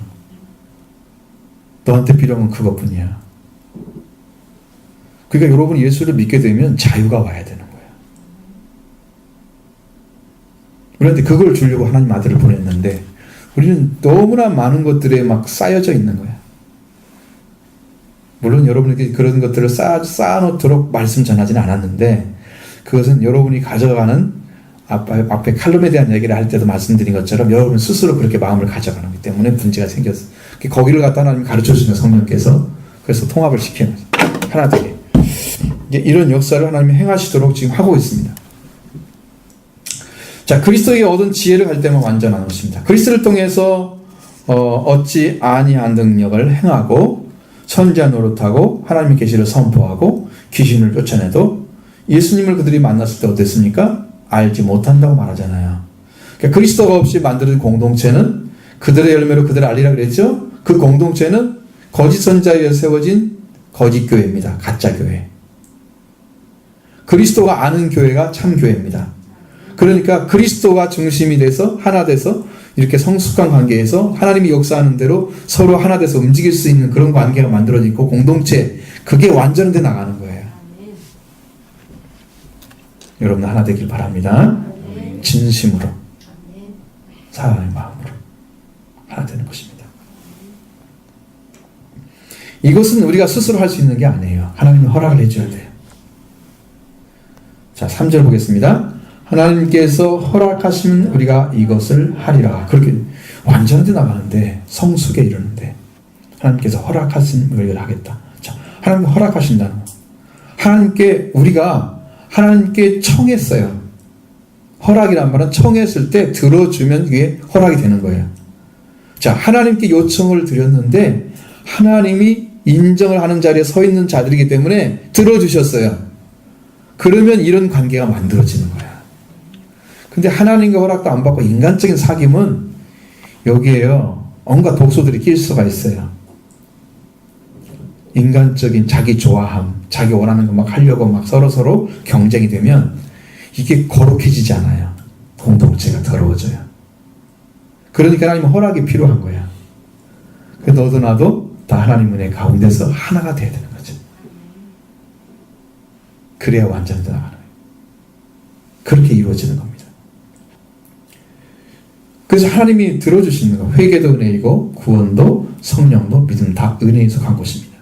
너한테 필요한 건 그것뿐이야. 그러니까 여러분 예수를 믿게 되면 자유가 와야 되는 거예요. 그런데 그걸 주려고 하나님 아들을 보냈는데 우리는 너무나 많은 것들에 막 쌓여져 있는 거예요. 물론 여러분에게 그런 것들을 쌓아놓도록 말씀 전하지는 않았는데 그것은 여러분이 가져가는 앞에 칼럼에 대한 얘기를 할 때도 말씀드린 것처럼 여러분 스스로 그렇게 마음을 가져가는 것 때문에 문제가 생겼어요. 거기를 갖다 하나님 가르쳐주시는 성령께서 그래서 통합을 시키는 거죠. 하나 되게. 이런 역사를 하나님이 행하시도록 지금 하고 있습니다. 자, 그리스도에게 얻은 지혜를 갈 때만 완전한 것입니다. 그리스도를 통해서 얻지 아니한 능력을 행하고 선지자 노릇하고 하나님의 계시를 선포하고 귀신을 쫓아내도 예수님을 그들이 만났을 때 어땠습니까? 알지 못한다고 말하잖아요. 그러니까 그리스도가 없이 만들어진 공동체는 그들의 열매로 그들을 알리라 그랬죠? 그 공동체는 거짓 선지자에 의해 세워진 거짓 교회입니다. 가짜 교회. 그리스도가 아는 교회가 참 교회입니다. 그러니까 그리스도가 중심이 돼서 하나 돼서 이렇게 성숙한 관계에서 하나님이 역사하는 대로 서로 하나 돼서 움직일 수 있는 그런 관계가 만들어지고 공동체 그게 완전돼 나가는 거예요. 여러분 하나 되길 바랍니다. 진심으로 사랑의 마음으로 하나 되는 것입니다. 이것은 우리가 스스로 할 수 있는 게 아니에요. 하나님이 허락을 해줘야 돼요. 자, 3절 보겠습니다. 하나님께서 허락하시면 우리가 이것을 하리라. 그렇게 완전하게 나가는데 성숙에 이르는데 하나님께서 허락하시면 우리가 하겠다. 자, 하나님이 허락하신다는 거. 우리가 하나님께 청했어요. 허락이란 말은 청했을 때 들어주면 이게 허락이 되는 거예요. 자, 하나님께 요청을 드렸는데 하나님이 인정을 하는 자리에 서 있는 자들이기 때문에 들어주셨어요. 그러면 이런 관계가 만들어지는 거야. 근데 하나님과 허락도 안 받고 인간적인 사귐은 여기에요. 온갖 독소들이 낄 수가 있어요. 인간적인 자기 좋아함, 자기 원하는 거 막 하려고 막 서로 경쟁이 되면 이게 거룩해지지 않아요. 공동체가 더러워져요. 그러니까 하나님은 허락이 필요한 거야. 너도 나도 다 하나님 은혜 가운데서 하나가 돼야 되는 거죠. 그래야 완전히 나가는 거예요. 그렇게 이루어지는 겁니다. 그래서 하나님이 들어주시는 거, 회개도 은혜이고 구원도 성령도 믿음 다 은혜에서 간 것입니다.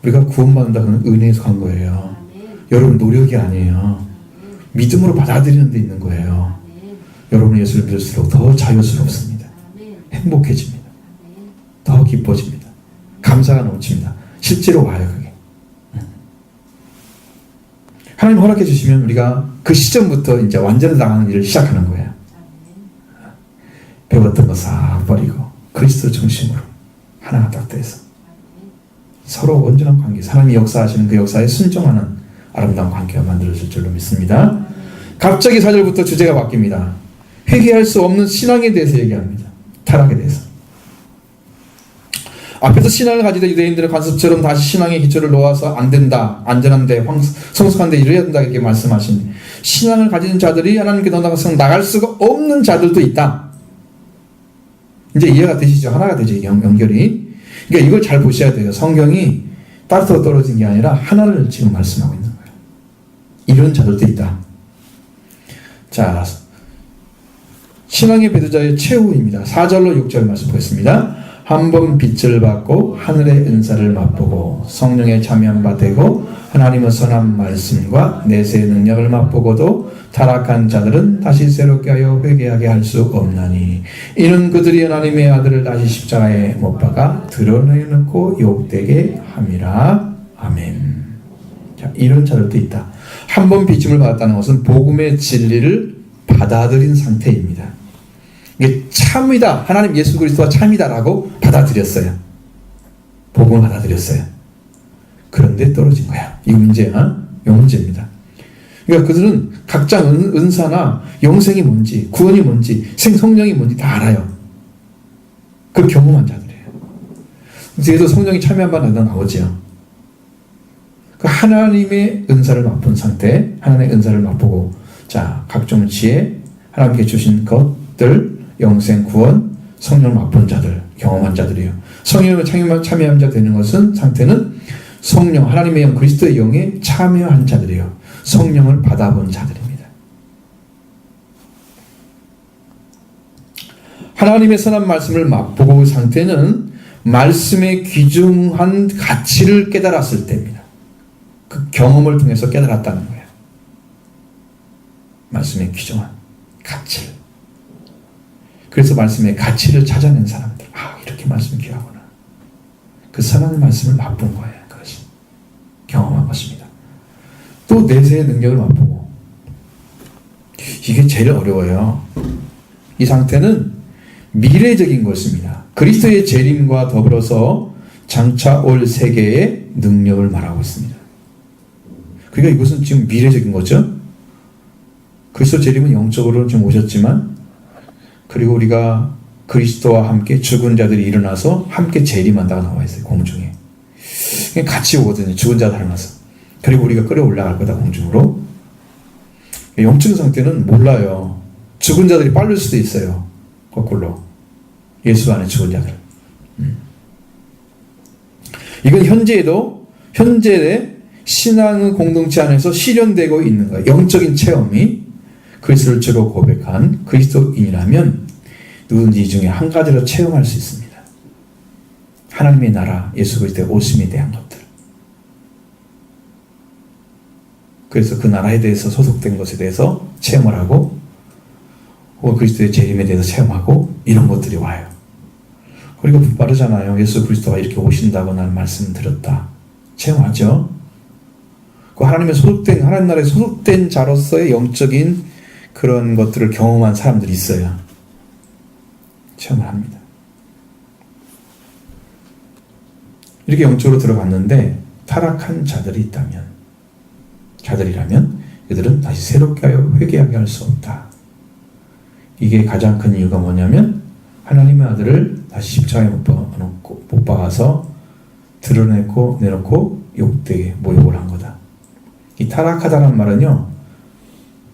우리가 구원받는다는 은혜에서 간 거예요. 여러분 노력이 아니에요. 믿음으로 받아들이는 데 있는 거예요. 여러분 예수를 믿을수록 더 자유스럽습니다. 행복해집니다. 더 기뻐집니다. 감사가 넘칩니다. 실제로 와요 그게. 하나님 허락해 주시면 우리가 그 시점부터 이제 완전히 나가는 일을 시작하는 거예요. 배웠던 거 싹 버리고 그리스도 중심으로 하나가 딱 돼서 서로 온전한 관계, 하나님이 역사하시는 그 역사에 순종하는 아름다운 관계가 만들어질 줄로 믿습니다. 갑자기 4절부터 주제가 바뀝니다. 회개할 수 없는 신앙에 대해서 얘기합니다. 타락에 대해서. 앞에서 신앙을 가지던 유대인들의 관습처럼 다시 신앙의 기초를 놓아서 안 된다, 안전한데, 성숙한데 이래야 된다 이렇게 말씀하신 신앙을 가진 자들이 하나님께 나갈 수가 없는 자들도 있다. 이제 이해가 되시죠? 하나가 되죠. 연결이. 그러니까 이걸 잘 보셔야 돼요. 성경이 따로 떨어진 게 아니라 하나를 지금 말씀하고 있는 거예요. 이런 자들도 있다. 자, 신앙의 배도자의 최후입니다. 4절로 6절 말씀 보겠습니다. 한 번 빛을 받고 하늘의 은사를 맛보고 성령에 참여한 바 되고 하나님의 선한 말씀과 내세의 능력을 맛보고도 타락한 자들은 다시 새롭게 하여 회개하게 할 수 없나니 이는 그들이 하나님의 아들을 다시 십자가에 못 박아 드러내놓고 욕되게 함이라. 아멘. 자, 이런 자들도 있다. 한 번 비침을 받았다는 것은 복음의 진리를 받아들인 상태입니다. 이게 참이다. 하나님 예수 그리스도가 참이다라고 받아들였어요. 복음을 받아들였어요. 그런데 떨어진 거야. 이 문제야. 이 문제입니다. 그러니까 그들은 각자 은사나 영생이 뭔지, 구원이 뭔지, 성령이 뭔지 다 알아요. 그 경험한 자들이에요. 그래서 성령이 참여한 바 나오지요. 그 하나님의 은사를 맛본 상태, 하나님의 은사를 맛보고, 자, 각종 지혜, 하나님께 주신 것들, 영생, 구원, 성령을 맛본 자들, 경험한 자들이에요. 성령을 참여한 자 되는 것은 상태는 성령, 하나님의 영, 그리스도의 영에 참여한 자들이에요. 성령을 받아본 자들입니다. 하나님의 선한 말씀을 맛보고 상태는 말씀의 귀중한 가치를 깨달았을 때입니다. 그 경험을 통해서 깨달았다는 거예요. 말씀의 귀중한 가치를. 그래서 말씀의 가치를 찾아낸 사람들, 이렇게 말씀이 귀하구나. 그 선한 말씀을 맛본 거예요. 그것이 경험한 것입니다. 또 내세의 능력을 맛보고, 이게 제일 어려워요. 이 상태는 미래적인 것입니다. 그리스도의 재림과 더불어서 장차 올 세계의 능력을 말하고 있습니다. 그러니까 이것은 지금 미래적인 거죠. 그리스도 재림은 영적으로 좀 오셨지만, 그리고 우리가 그리스도와 함께 죽은 자들이 일어나서 함께 재림한다고 나와 있어요. 공중에. 같이 오거든요. 죽은 자 닮아서. 그리고 우리가 끌어올라갈 거다. 공중으로. 영적인 상태는 몰라요. 죽은 자들이 빠질 수도 있어요. 거꾸로. 예수 안에 죽은 자들. 이건 현재의 신앙의 공동체 안에서 실현되고 있는 거예요. 영적인 체험이 그리스도를 주로 고백한 그리스도인이라면 누군지 이 중에 한 가지로 체험할 수 있습니다. 하나님의 나라, 예수 그리스도의 오심에 대한 것들. 그래서 그 나라에 대해서 소속된 것에 대해서 체험을 하고, 혹은 그리스도의 재림에 대해서 체험하고, 이런 것들이 와요. 그리고 빠르잖아요. 예수 그리스도가 이렇게 오신다고 나는 말씀 드렸다. 체험하죠? 그 하나님 나라에 소속된 자로서의 영적인 그런 것들을 경험한 사람들이 있어요. 체험을 합니다. 이렇게 영적으로 들어갔는데 타락한 자들이라면 이들은 다시 새롭게 하여 회개하게 할 수 없다. 이게 가장 큰 이유가 뭐냐면 하나님의 아들을 다시 십자가에 못 박아서 드러내고 내놓고 욕되게 모욕을 한 거다. 이 타락하다는 말은요,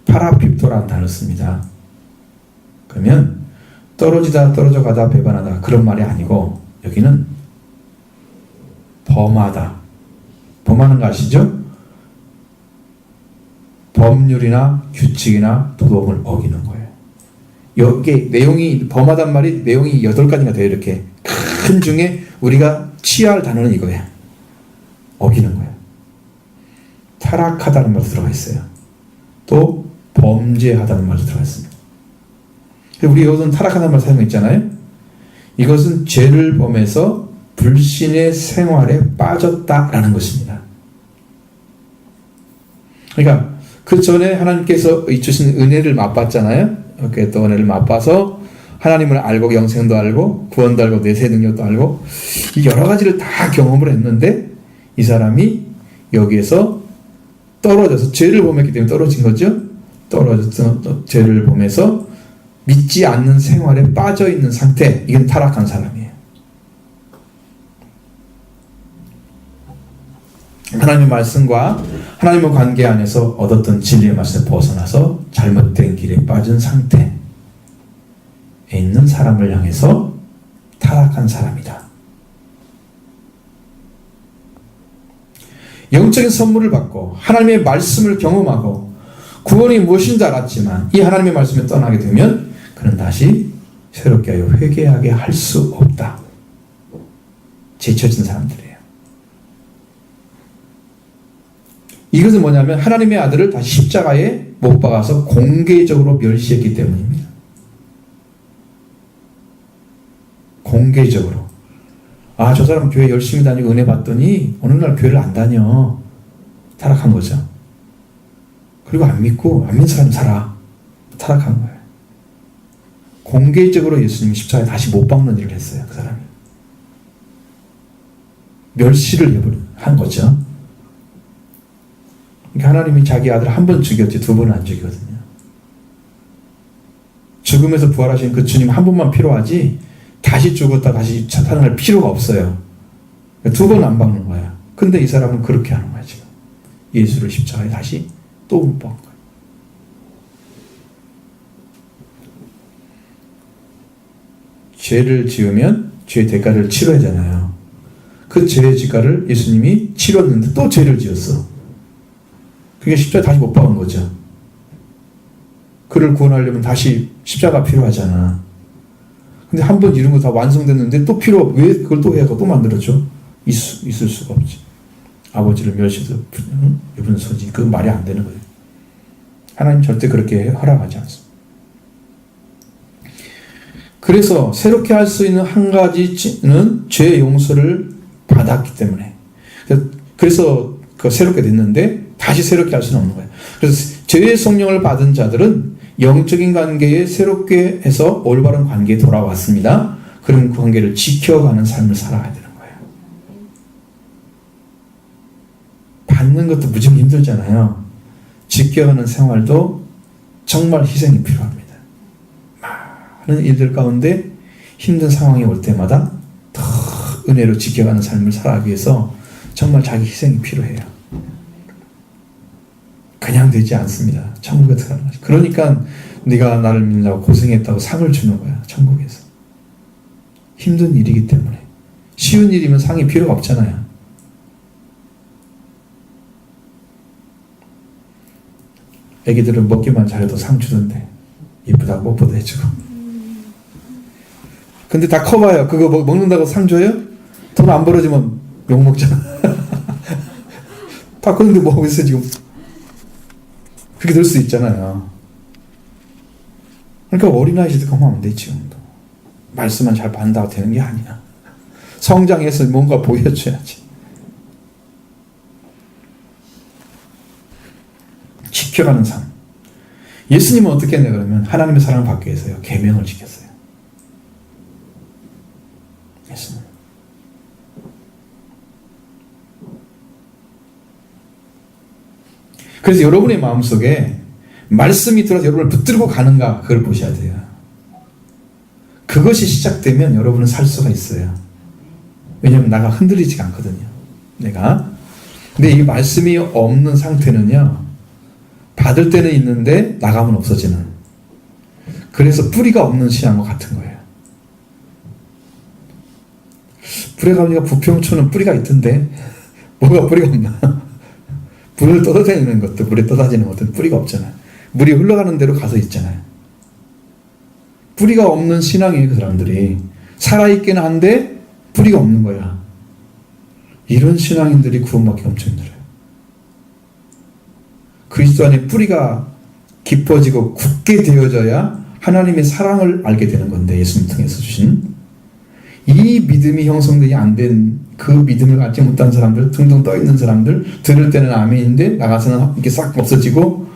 파라핍토라는 단어를 씁니다. 그러면 떨어져 가다 배반하다 그런 말이 아니고, 여기는 범하다. 범하는 거 아시죠? 법률이나 규칙이나 도덕을 어기는 거예요. 여기 내용이, 범하단 말이 내용이 8가지가 돼요. 이렇게 큰 중에 우리가 취할 단어는 이거예요. 어기는 거예요. 타락하다는 말도 들어가 있어요. 또 범죄하다는 말도 들어가 있습니다. 우리 여기서는 타락하다는 말 사용했잖아요. 이것은 죄를 범해서 불신의 생활에 빠졌다라는 것입니다. 그러니까 그 전에 하나님께서 주신 은혜를 맛봤잖아요. 이렇게 또 은혜를 맛봐서 하나님을 알고 영생도 알고 구원도 알고 내세 능력도 알고 이 여러 가지를 다 경험을 했는데 이 사람이 여기에서 떨어져서 죄를 범했기 때문에 떨어진 거죠. 떨어져서 죄를 범해서 믿지 않는 생활에 빠져 있는 상태, 이건 타락한 사람이에요. 하나님의 말씀과 하나님의 관계 안에서 얻었던 진리의 말씀을 벗어나서 잘못된 길에 빠진 상태에 있는 사람을 향해서 타락한 사람이다. 영적인 선물을 받고 하나님의 말씀을 경험하고 구원이 무엇인지 알았지만 이 하나님의 말씀을 떠나게 되면 그 그는 다시 새롭게 하여 회개하게 할 수 없다. 제쳐진 사람들이에요. 이것은 뭐냐면 하나님의 아들을 다시 십자가에 못 박아서 공개적으로 멸시했기 때문입니다. 공개적으로. 아, 저 사람 교회 열심히 다니고 은혜 받더니 어느 날 교회를 안 다녀. 타락한 거죠. 그리고 안 믿고 안 믿는 사람 살아. 타락한 거예요. 공개적으로 예수님이 십자가에 다시 못 박는 일을 했어요. 그 사람이. 멸시를 한 거죠. 그러니까 하나님이 자기 아들을 한 번 죽였지 두 번은 안 죽이거든요. 죽음에서 부활하신 그 주님 한 번만 필요하지 다시 죽었다 다시 살아날 필요가 없어요. 두 번 안 박는 거야. 근데 이 사람은 그렇게 하는 거야 지금. 예수를 십자가에 다시 또 못 박은 거야. 죄를 지으면 죄의 대가를 치러야 하잖아요. 그 죄의 대가를 예수님이 치렀는데 또 죄를 지었어. 그게 십자가에 다시 못 박은 거죠. 그를 구원하려면 다시 십자가 필요하잖아. 근데 한 번 이런 거 다 완성됐는데 또 왜 그걸 또 해야 또 만들었죠? 있을 수가 없지. 아버지를 멸시해서 입은 소지. 그건 말이 안 되는 거예요. 하나님 절대 그렇게 허락하지 않습니다. 그래서 새롭게 할 수 있는 한 가지는 죄의 용서를 받았기 때문에. 그래서 새롭게 됐는데 다시 새롭게 할 수는 없는 거예요. 그래서 죄의 성령을 받은 자들은 영적인 관계에 새롭게 해서 올바른 관계에 돌아왔습니다. 그럼 그 관계를 지켜가는 삶을 살아야 되는 거예요. 받는 것도 무지하게 힘들잖아요. 지켜가는 생활도 정말 희생이 필요합니다. 많은 일들 가운데 힘든 상황이 올 때마다 더 은혜로 지켜가는 삶을 살아가기 위해서 정말 자기 희생이 필요해요. 그냥 되지 않습니다. 천국에 들어가는 것이. 그러니까 네가 나를 믿는다고 고생했다고 상을 주는 거야. 천국에서. 힘든 일이기 때문에. 쉬운 일이면 상이 필요가 없잖아요. 애기들은 먹기만 잘해도 상 주던데 이쁘다고 뽀뽀도 해주고. 근데 다 커봐요. 그거 먹는다고 상 줘요? 돈 안 벌어지면 욕먹잖아. 다 그런데 뭐 하고 있어 지금. 그렇게 될 수 있잖아요. 그러니까 어린아이들도 그러면 안 돼, 지금도. 말씀만 잘 받는다고 되는 게 아니야. 성장해서 뭔가 보여줘야지. 지켜가는 삶. 예수님은 어떻게 했냐 그러면 하나님의 사랑을 받기 위해서요. 계명을 지켰어요. 예수님. 그래서 여러분의 마음속에 말씀이 들어서 여러분을 붙들고 가는가 그걸 보셔야 돼요. 그것이 시작되면 여러분은 살 수가 있어요. 왜냐하면 나가 흔들리지가 않거든요. 내가. 근데 이 말씀이 없는 상태는요. 받을 때는 있는데 나가면 없어지는. 그래서 뿌리가 없는 신앙과 같은 거예요. 불에 가보니까 부평초는 뿌리가 있던데 뭐가 뿌리가 없나? 물을 떠다니는 것도 물에 떠다니는 것도 뿌리가 없잖아요. 물이 흘러가는 대로 가서 있잖아요. 뿌리가 없는 신앙이에요. 그 사람들이. 살아있긴 한데 뿌리가 없는 거야. 이런 신앙인들이 구원받기 엄청 힘들어요. 그리스도 안에 뿌리가 깊어지고 굳게 되어져야 하나님의 사랑을 알게 되는 건데 예수님 통해서 주신 이 믿음이 형성되지 안 된 그 믿음을 갖지 못한 사람들, 둥둥 떠있는 사람들, 들을 때는 아멘인데 나가서는 이렇게 싹 없어지고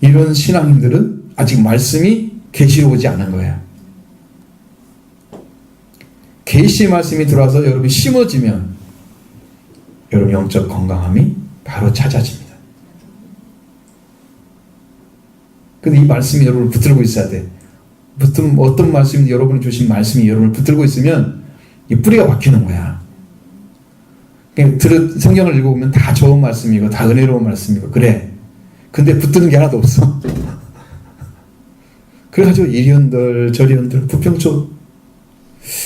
이런 신앙인들은 아직 말씀이 계시로 오지 않은 거예요. 계시의 말씀이 들어와서 여러분이 심어지면 여러분 영적 건강함이 바로 찾아집니다. 근데 이 말씀이 여러분을 붙들고 있어야 돼. 어떤 말씀인지 여러분이 주신 말씀이 여러분을 붙들고 있으면 이 뿌리가 박히는 거야. 성경을 읽어보면 다 좋은 말씀이고 다 은혜로운 말씀이고 그래. 근데 붙드는 게 하나도 없어. 그래가지고 이리언들 저리언들 부평초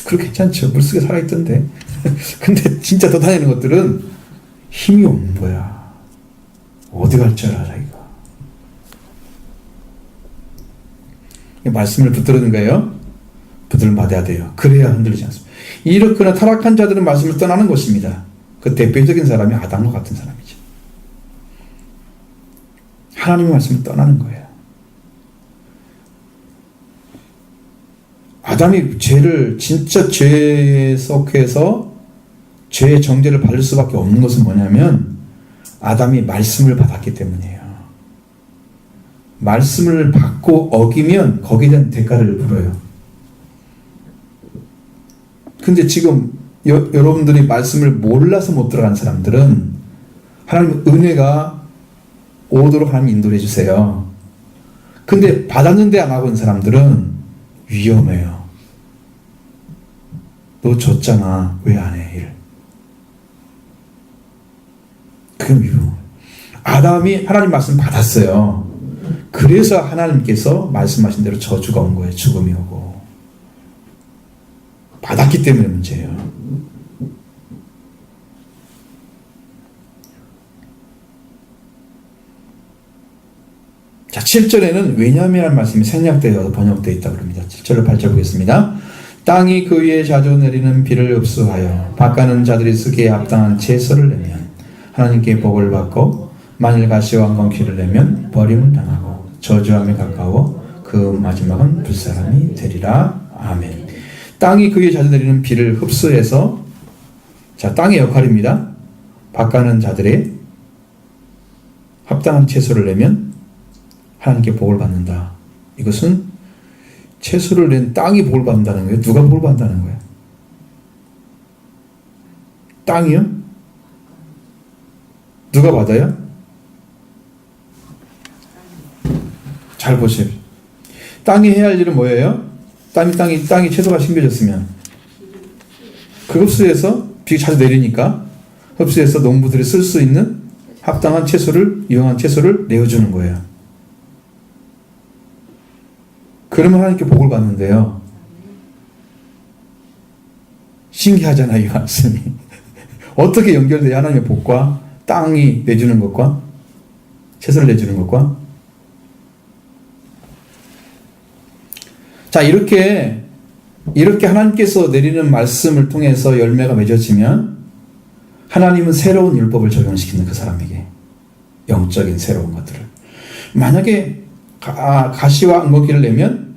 그렇게 괜찮죠. 물속에 살아있던데. 근데 진짜 더 다니는 것들은 힘이 없는 거야. 어디 갈 줄 알아 자기가. 말씀을 붙들는 거예요. 붙들음 받아야 돼요. 그래야 흔들리지 않습니다. 이렇거나 타락한 자들은 말씀을 떠나는 것입니다. 그 대표적인 사람이 아담과 같은 사람이죠. 하나님의 말씀을 떠나는 거예요. 아담이 진짜 죄에 속해서 죄의 정죄를 받을 수밖에 없는 것은 뭐냐면 아담이 말씀을 받았기 때문이에요. 말씀을 받고 어기면 거기에 대한 대가를 물어요. 근데 지금 여러분들이 말씀을 몰라서 못 들어간 사람들은 하나님 은혜가 오도록 하나님 인도해 주세요. 근데 받았는데 안 하고 있는 사람들은 위험해요. 너 줬잖아. 왜 안 해? 일. 그건 위험해요. 아담이 하나님 말씀 받았어요. 그래서 하나님께서 말씀하신 대로 저주가 온 거예요. 죽음이 오고. 받았기 때문에 문제예요. 자, 7절에는 왜냐하면 말씀이 생략되어 번역되어 있다고 합니다. 7절로 8절 보겠습니다. 땅이 그 위에 자주 내리는 비를 흡수하여 밭가는 자들이 쓰기에 합당한 채소를 내면 하나님께 복을 받고 만일 가시와 엉겅퀴를 내면 버림을 당하고 저주함에 가까워 그 마지막은 불사람이 되리라. 아멘. 땅이 그 위에 자주 내리는 비를 흡수해서, 자, 땅의 역할입니다. 밭가는 자들의 합당한 채소를 내면 하나님께 복을 받는다. 이것은 채소를 낸 땅이 복을 받는다는 거예요? 누가 복을 받는다는 거예요? 땅이요? 누가 받아요? 잘 보세요. 땅이 해야 할 일은 뭐예요? 땅이 채소가 심겨졌으면 그 흡수해서 비가 자주 내리니까 흡수해서 농부들이 쓸 수 있는 합당한 채소를, 유용한 채소를 내어주는 거예요. 그러면 하나님께 복을 받는데요. 신기하잖아요, 이 말씀이. 어떻게 연결돼요? 하나님의 복과 땅이 내주는 것과 채소를 내주는 것과. 자, 이렇게 하나님께서 내리는 말씀을 통해서 열매가 맺어지면 하나님은 새로운 율법을 적용시키는 그 사람에게 영적인 새로운 것들을. 만약에 가시와 엉겅퀴를 내면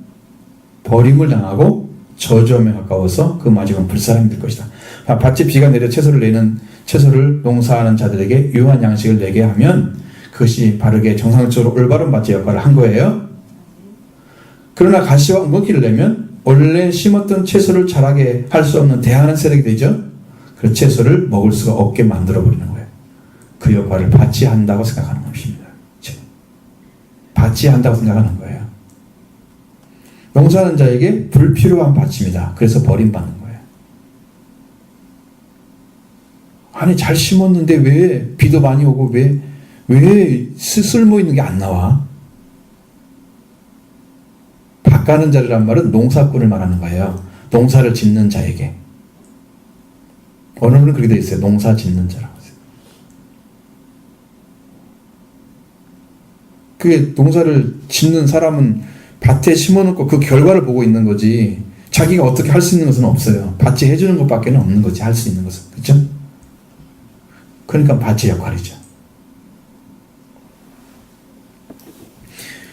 버림을 당하고 저주함에 가까워서 그 마지막은 불사람이 될 것이다. 밭에 비가 내려 채소를 농사하는 자들에게 유용한 양식을 내게 하면 그것이 바르게 정상적으로 올바른 밭의 역할을 한 거예요. 그러나 가시와 엉겅퀴를 내면 원래 심었던 채소를 자라게 할 수 없는 대하는 세력이 되죠. 그 채소를 먹을 수가 없게 만들어버리는 거예요. 그 역할을 밭이 한다고 생각하는 것입니다. 밭이 한다고 생각하는 거예요. 농사하는 자에게 불필요한 밭입니다. 그래서 버림받는 거예요. 아니, 잘 심었는데 왜 비도 많이 오고 왜 쓸모 있는 게 안 나와? 밭가는 자란 말은 농사꾼을 말하는 거예요. 농사를 짓는 자에게. 어느 분은 그렇게 되어 있어요. 농사 짓는 자라고. 그게 농사를 짓는 사람은 밭에 심어놓고 그 결과를 보고 있는 거지 자기가 어떻게 할 수 있는 것은 없어요. 밭이 해주는 것밖에 없는 거지, 할 수 있는 것은. 그렇죠? 그러니까 밭의 역할이죠.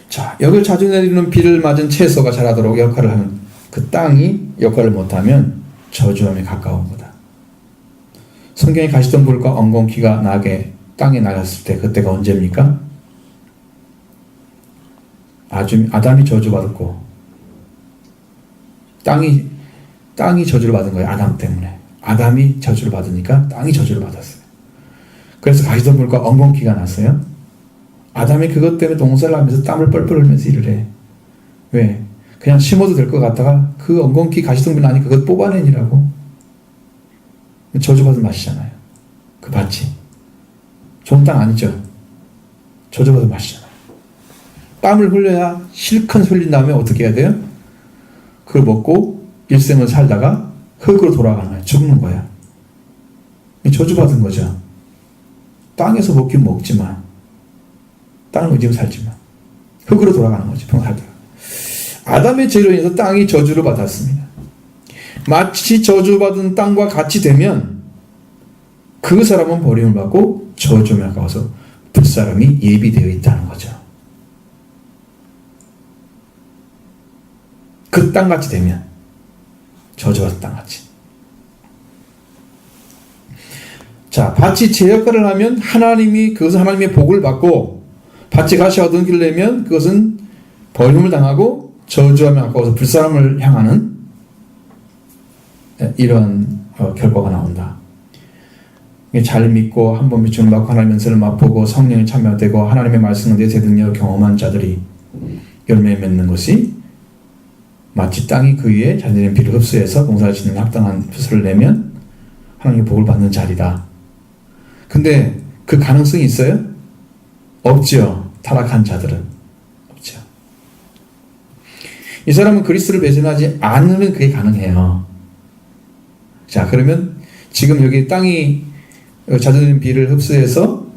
자, 여기 자주 내리는 비를 맞은 채소가 자라도록 역할을 하는 그 땅이 역할을 못하면 저주함에 가까운 거다. 성경에 가시덤불과 엉겅퀴가 나게 땅에 나갔을 때 그때가 언제입니까? 아담이 저주받았고 땅이 저주를 받은 거예요. 아담 때문에. 아담이 저주를 받으니까 땅이 저주를 받았어요. 그래서 가시덤불과 엉겅퀴가 났어요. 아담이 그것 때문에 농사를 하면서 땀을 뻘뻘 흘리면서 일을 해. 왜? 그냥 심어도 될 것 같다가 그 엉겅퀴 가시덤불 나니 그것 뽑아내니라고. 저주받은 맛이잖아요. 그 밭이. 좋은 땅 아니죠. 저주받은 맛이잖아요. 땀을 흘려야 실컷 흘린 다음에 어떻게 해야 돼요? 그걸 먹고 일생을 살다가 흙으로 돌아가는 거예요. 죽는 거예요. 저주받은 거죠. 땅에서 먹긴 먹지만 땅을 의지하면 살지만 흙으로 돌아가는 거지. 평생 살다가. 아담의 죄로 인해서 땅이 저주를 받았습니다. 마치 저주받은 땅과 같이 되면 그 사람은 버림을 받고 저주에 가까워서 불사람이 예비되어 있다는 거죠. 그 땅같이 되면 저주받은 땅같이. 자, 밭이 제 역할을 하면 하나님이 그것은 하나님의 복을 받고 밭이 같이 얻은 길을 내면 그것은 버림을 당하고 저주하며 가까워서 불사람을 향하는 이런 결과가 나온다. 잘 믿고 한 번 비추는 받고 하나님의 은혜를 맛보고 성령에 참여되고 하나님의 말씀을 내 능력을 경험한 자들이 열매 맺는 것이 마치 땅이 그 위에 자기의 비를 흡수해서 봉사할 수 있는 합당한 풋을 내면 하나님의 복을 받는 자리다. 근데 그 가능성이 있어요? 없죠. 타락한 자들은 없죠. 이 사람은 그리스도를 배신하지 않으면 그게 가능해요. 자, 그러면 지금 여기 땅이 잦은 비를 흡수해서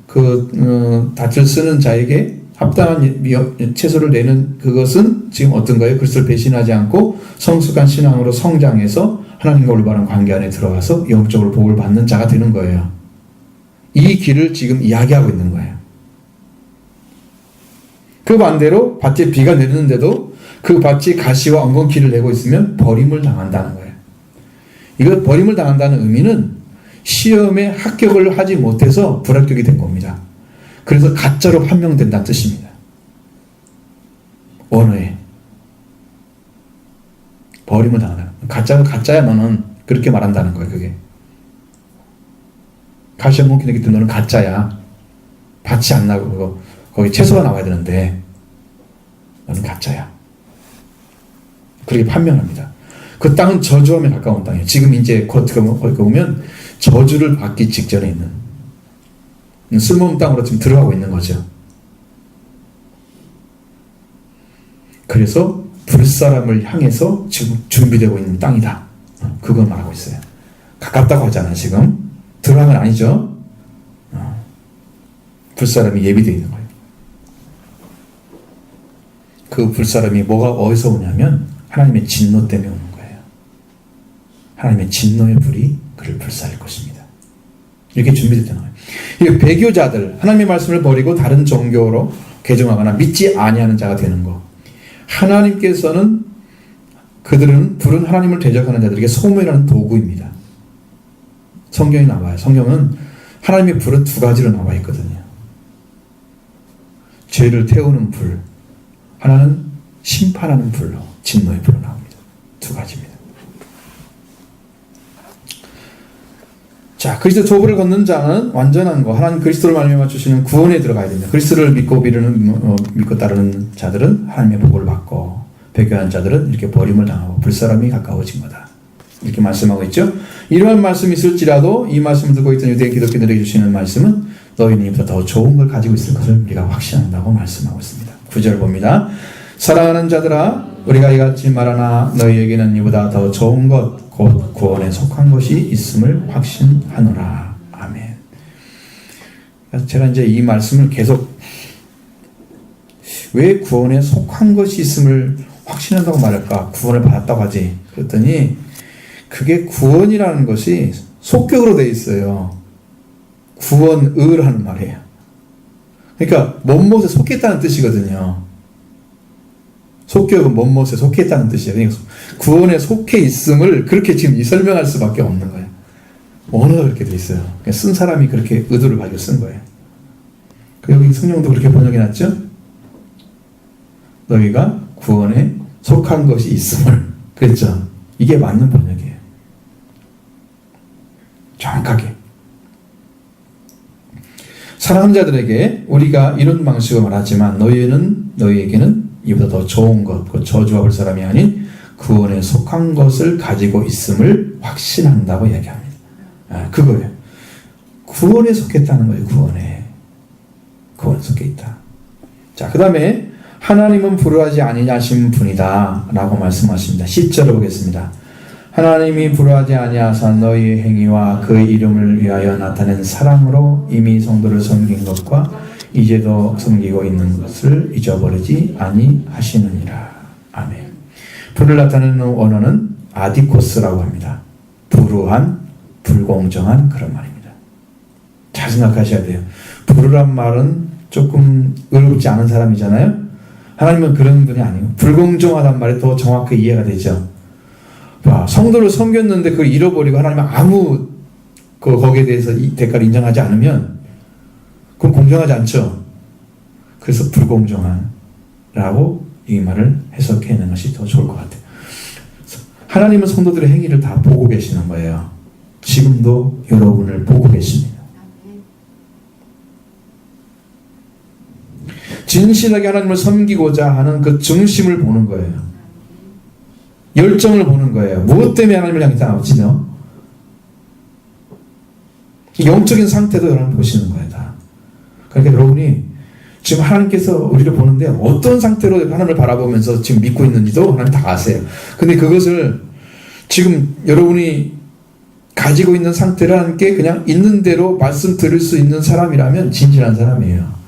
그 밭을 쓰는 자에게 합당한 채소를 내는 그것은 지금 어떤 거예요? 그리스도를 배신하지 않고 성숙한 신앙으로 성장해서 하나님과 올바른 관계 안에 들어가서 영적으로 복을 받는 자가 되는 거예요. 이 길을 지금 이야기하고 있는 거예요. 그 반대로 밭에 비가 내리는데도 그 밭이 가시와 엉겅퀴를 내고 있으면 버림을 당한다는 거예요. 이거 버림을 당한다는 의미는 시험에 합격을 하지 못해서 불합격이 된 겁니다. 그래서 가짜로 판명된다는 뜻입니다. 언어에 버림을 당한다. 가짜야 너는 그렇게 말한다는 거예요. 그게 가시 엉겅퀴 내기 때문에 너는 가짜야. 밭이 안 나고 거기 채소가 나와야 되는데 너는 가짜야. 그렇게 판명합니다. 그 땅은 저주함에 가까운 땅이에요. 지금 이제 거기 보면 저주를 받기 직전에 있는 쓸모없는 땅으로 지금 들어가고 있는 거죠. 그래서 불사람을 향해서 지금 준비되고 있는 땅이다. 그걸 말하고 있어요. 가깝다고 하잖아요. 지금 들어가면 아니죠. 불사람이 예비되어 있는 거예요. 그 불사람이 어디서 오냐면 하나님의 진노 때문에 오는 거예요. 하나님의 진노의 불이 그를 불사할 것입니다. 이렇게 준비됐잖아요. 이 배교자들, 하나님의 말씀을 버리고 다른 종교로 개종하거나 믿지 아니하는 자가 되는 거. 하나님께서는 불은 하나님을 대적하는 자들에게 소멸하는 도구입니다. 성경에 나와요. 성경은 하나님의 불은 두 가지로 나와 있거든요. 죄를 태우는 불, 하나는 심판하는 불로, 진노의 불로 나옵니다. 두 가지입니다. 자, 그리스도 도보를 걷는 자는 완전한 거, 하나님 그리스도를 말미암아 주시는 구원에 들어가야 됩니다. 그리스도를 믿고 믿고 따르는 자들은 하나님의 복을 받고, 배교한 자들은 이렇게 버림을 당하고 불사람이 가까워진 거다. 이렇게 말씀하고 있죠. 이러한 말씀이 있을지라도 이 말씀을 듣고 있던 유대인 기독교인들에게 주시는 말씀은 너희는 이보다 더 좋은 걸 가지고 있을 것을 우리가 확신한다고 말씀하고 있습니다. 9절 봅니다. 사랑하는 자들아, 우리가 이같이 말하나 너희에게는 이보다 더 좋은 것, 곧 구원에 속한 것이 있음을 확신하노라. 아멘. 제가 이제 이 말씀을 계속 왜 구원에 속한 것이 있음을 확신한다고 말할까? 구원을 받았다고 하지. 그랬더니 그게 구원이라는 것이 속격으로 되어 있어요. 구원을 하는 말이에요. 그러니까 못못에 속했다는 뜻이거든요. 속격은 못못에 속했다는 뜻이에요. 그러니까 구원에 속해 있음을 그렇게 지금 설명할 수밖에 없는 거예요. 언어가 그렇게 되어 있어요. 그러니까 쓴 사람이 그렇게 의도를 가지고 쓴 거예요. 여기 성령도 그렇게 번역해놨죠? 너희가 구원에 속한 것이 있음을. 그랬죠? 이게 맞는 번역이에요. 정확하게. 사랑하는 자들에게 우리가 이런 방식으로 말하지만 너희에게는 이보다 더 좋은 것, 그 저주와 볼 사람이 아닌 구원에 속한 것을 가지고 있음을 확신한다고 이야기합니다. 그거예요. 구원에 속했다는 거예요. 구원에 속해 있다. 자, 그 다음에 하나님은 불의하지 아니하신 분이다 라고 말씀하십니다. 10절을 보겠습니다. 하나님이 불의하지 아니하사 너희의 행위와 그의 이름을 위하여 나타낸 사랑으로 이미 성도를 섬긴 것과 이제도 섬기고 있는 것을 잊어버리지 아니하시느니라. 아멘. 불을 나타내는 언어는 아디코스라고 합니다. 불우한, 불공정한 그런 말입니다. 잘 생각하셔야 돼요. 불우란 말은 조금 의롭지 않은 사람이잖아요. 하나님은 그런 분이 아니고 불공정하단 말이 더 정확하게 이해가 되죠. 성도를 섬겼는데 그걸 잃어버리고 하나님은 아무 거기에 대해서 이 대가를 인정하지 않으면 그건 공정하지 않죠. 그래서 불공정한라고 이 말을 해석해내는 것이 더 좋을 것 같아요. 하나님은 성도들의 행위를 다 보고 계시는 거예요. 지금도 여러분을 보고 계십니다. 진실하게 하나님을 섬기고자 하는 그 중심을 보는 거예요. 열정을 보는 거예요. 무엇 때문에 하나님을 향해 나오지요? 영적인 상태도 여러분 보시는 거예요. 다. 그러니까 여러분이 지금 하나님께서 우리를 보는데 어떤 상태로 하나님을 바라보면서 지금 믿고 있는지도 하나님 다 아세요. 근데 그것을 지금 여러분이 가지고 있는 상태라는 게 그냥 있는 대로 말씀 들을 수 있는 사람이라면 진실한 사람이에요.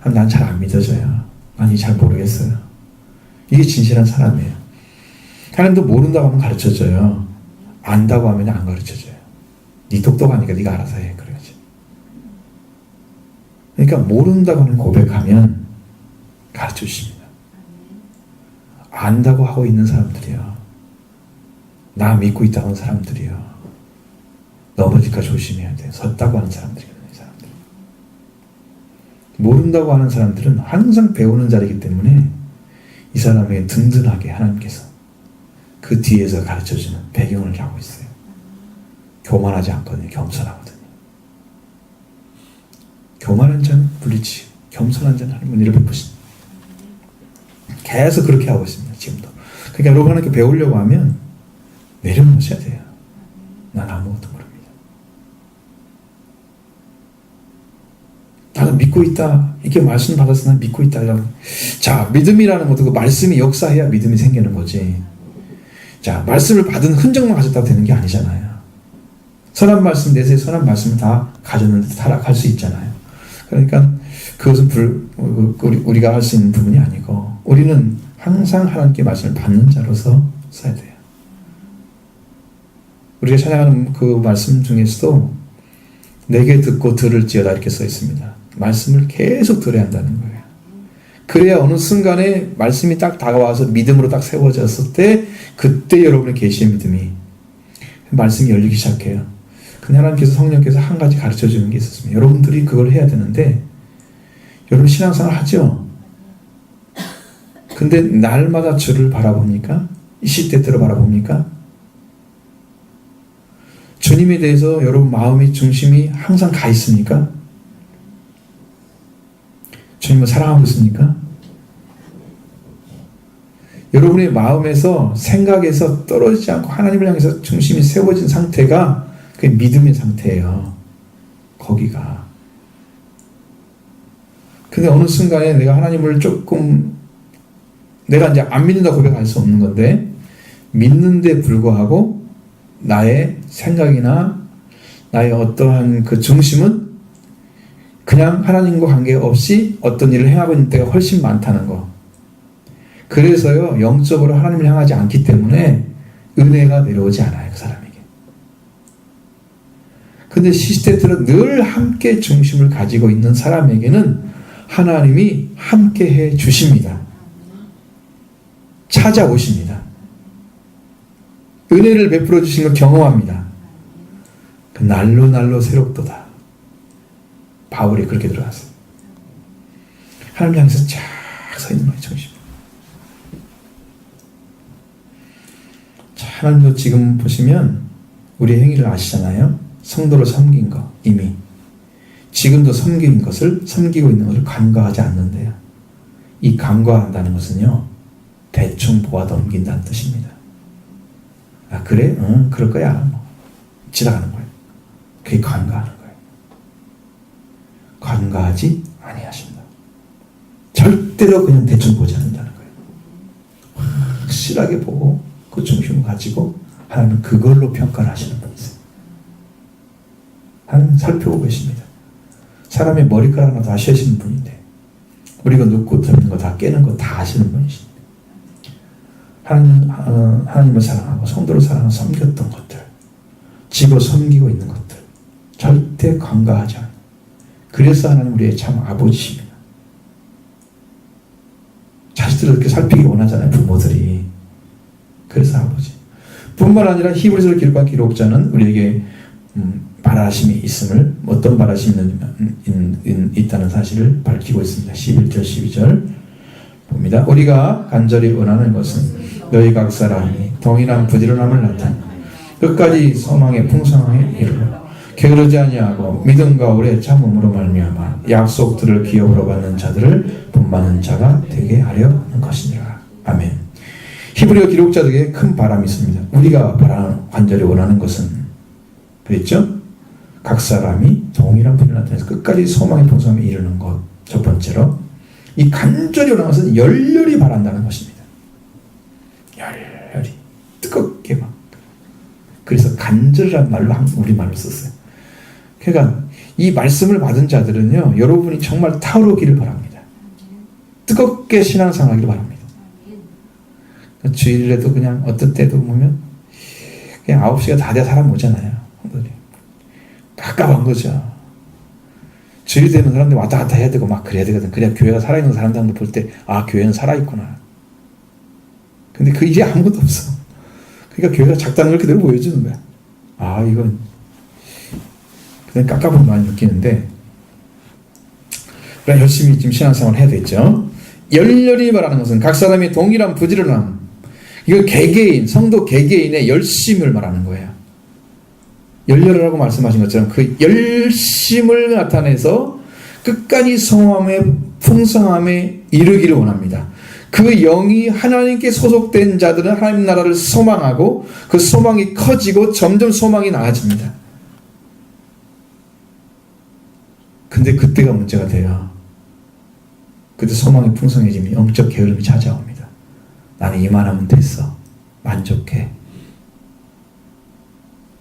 난 잘 안 믿어져요. 아니 잘 모르겠어요. 이게 진실한 사람이에요. 하나님도 모른다고 하면 가르쳐줘요. 안다고 하면 안 가르쳐줘요. 네 똑똑하니까 네가 알아서 해. 그래야지. 그러니까 모른다고 하는 고백하면 가르쳐 주십니다. 안다고 하고 있는 사람들이요. 나 믿고 있다고 하는 사람들이요. 넘어질까 조심해야 돼. 섰다고 하는 사람들이거든요. 모른다고 하는 사람들은 항상 배우는 자리이기 때문에 이 사람에게 든든하게 하나님께서 그 뒤에서 가르쳐주는 배경을 하고 있어요. 교만하지 않거든요. 겸손하거든요. 교만한 자는 물리치, 겸손한 자는 하나님 은혜를 베푸십니다. 계속 그렇게 하고 있습니다. 지금도. 그러니까 여러분 하나님께 배우려고 하면 내려놓으셔야 돼요. 난 아무것도 모릅니다. 나는 믿고 있다. 이렇게 말씀 받아서 난 믿고 있다. 자, 믿음이라는 것도 그 말씀이 역사해야 믿음이 생기는 거지. 자, 말씀을 받은 흔적만 가졌다고 되는 게 아니잖아요. 선한 말씀, 내세에 선한 말씀을 다 가졌는데 타락할 수 있잖아요. 그러니까 그것은 우리가 할 수 있는 부분이 아니고 우리는 항상 하나님께 말씀을 받는 자로서 써야 돼요. 우리가 찬양하는 그 말씀 중에서도 내게 듣고 들을지어다 이렇게 써 있습니다. 말씀을 계속 들어야 한다는 거예요. 그래야 어느 순간에 말씀이 딱 다가와서 믿음으로 딱 세워졌을 때 그때 여러분의 계시의 믿음이 말씀이 열리기 시작해요. 근데 하나님께서 성령께서 한 가지 가르쳐 주는 게 있었습니다. 여러분들이 그걸 해야 되는데 여러분 신앙생활 하죠? 근데 날마다 주를 바라봅니까? 이 시대대로 바라봅니까? 주님에 대해서 여러분 마음의 중심이 항상 가 있습니까? 주님을 사랑하고 있습니까? 여러분의 마음에서 생각에서 떨어지지 않고 하나님을 향해서 중심이 세워진 상태가 그게 믿음의 상태예요. 거기가. 근데 어느 순간에 내가 하나님을 조금 내가 이제 안 믿는다 고백할 수 없는 건데 믿는데 불구하고 나의 생각이나 나의 어떠한 그 중심은 그냥 하나님과 관계없이 어떤 일을 행하고 있는 때가 훨씬 많다는 거. 그래서요, 영적으로 하나님을 향하지 않기 때문에 은혜가 내려오지 않아요, 그 사람에게. 근데 시스테트는 늘 함께 중심을 가지고 있는 사람에게는 하나님이 함께 해 주십니다. 찾아오십니다. 은혜를 베풀어 주신 걸 경험합니다. 그 날로 새롭도다. 바울이 그렇게 들어갔어요. 하나님 향해서 쫙 서 있는 거예요, 정신. 자, 하나님도 지금 보시면 우리의 행위를 아시잖아요. 성도를 섬긴 거 이미. 지금도 섬긴 것을 섬기고 있는 것을 간과하지 않는데요. 이 간과한다는 것은요, 대충 보아 넘긴다는 뜻입니다. 아 그래? 응 그럴 거야. 뭐. 지나가는 거예요. 그게 간과하는 거예요. 간과하지 아니하신다. 절대로 그냥 대충 보지 않는다는 거예요. 확실하게 보고 그 중심을 가지고 하나님은 그걸로 평가를 하시는 분이세요. 하나님은 살펴보고 계십니다. 사람의 머리카락 하나 다 아시는 분인데 우리가 눕고 듣는 거 다 깨는 거 다 아시는 분이십니다. 하나님을 사랑하고 성도를 사랑하고 섬겼던 것들, 집으로 섬기고 있는 것들 절대 간과하지 않아요. 그래서 하나님 우리의 참 아버지십니다. 자식들을 그렇게 살피기 원하잖아요, 부모들이. 그래서 아버지. 뿐만 아니라 히브리서 기록한 기록자는 우리에게 바라심이 있음을, 어떤 바라심이 있다는 사실을 밝히고 있습니다. 11절 12절 봅니다. 우리가 간절히 원하는 것은 너희 각 사람이 동일한 부지런함을 나타내 끝까지 소망의 풍성함에 이르러 게으르지 아니하고 믿음과 오래 참음으로 말미암아 약속들을 기업으로 받는 자들을 본받는 자가 되게 하려는 것이니라. 아멘. 히브리어 기록자들에게 큰 바람이 있습니다. 우리가 간절히 원하는 것은, 그랬죠? 각 사람이 동일한 분을 나타내서 끝까지 소망의 풍성함에 이르는 것. 첫 번째로 이 간절히 원하는 것은 열렬히 바란다는 것입니다. 열렬히 뜨겁게 막. 그래서 간절이라는 말로 우리말로 썼어요. 그러니까 이 말씀을 받은 자들은요, 여러분이 정말 타오르기를 바랍니다. 뜨겁게 신앙생활하기를 바랍니다. 주일에도 그냥 어떤 때도 보면 그냥 9시가 다 돼야 사람 오잖아요. 깝깝한 거죠. 주일 되면 사람들이 왔다 갔다 해야 되고 막 그래야 되거든. 그래야 교회가 살아있는 사람들 볼 때, 아, 교회는 살아있구나. 근데 그 일이 아무것도 없어. 그러니까 교회가 작다는 걸 그대로 보여주는 거야. 아, 이건 그냥 깝깝한 많이 느끼는데, 그래 열심히 지금 신앙생활을 해야 되겠죠. 열렬히 말하는 것은 각 사람이 동일한 부지런함, 이거 개개인, 성도 개개인의 열심을 말하는 거예요. 열렬하라고 말씀하신 것처럼 그 열심을 나타내서 끝까지 성함의 풍성함에 이르기를 원합니다. 그 영이 하나님께 소속된 자들은 하나님 나라를 소망하고 그 소망이 커지고 점점 소망이 나아집니다. 근데 그때가 문제가 돼요. 그때 소망이 풍성해지면 영적 게으름이 찾아옵니다. 나는 이만하면 됐어. 만족해.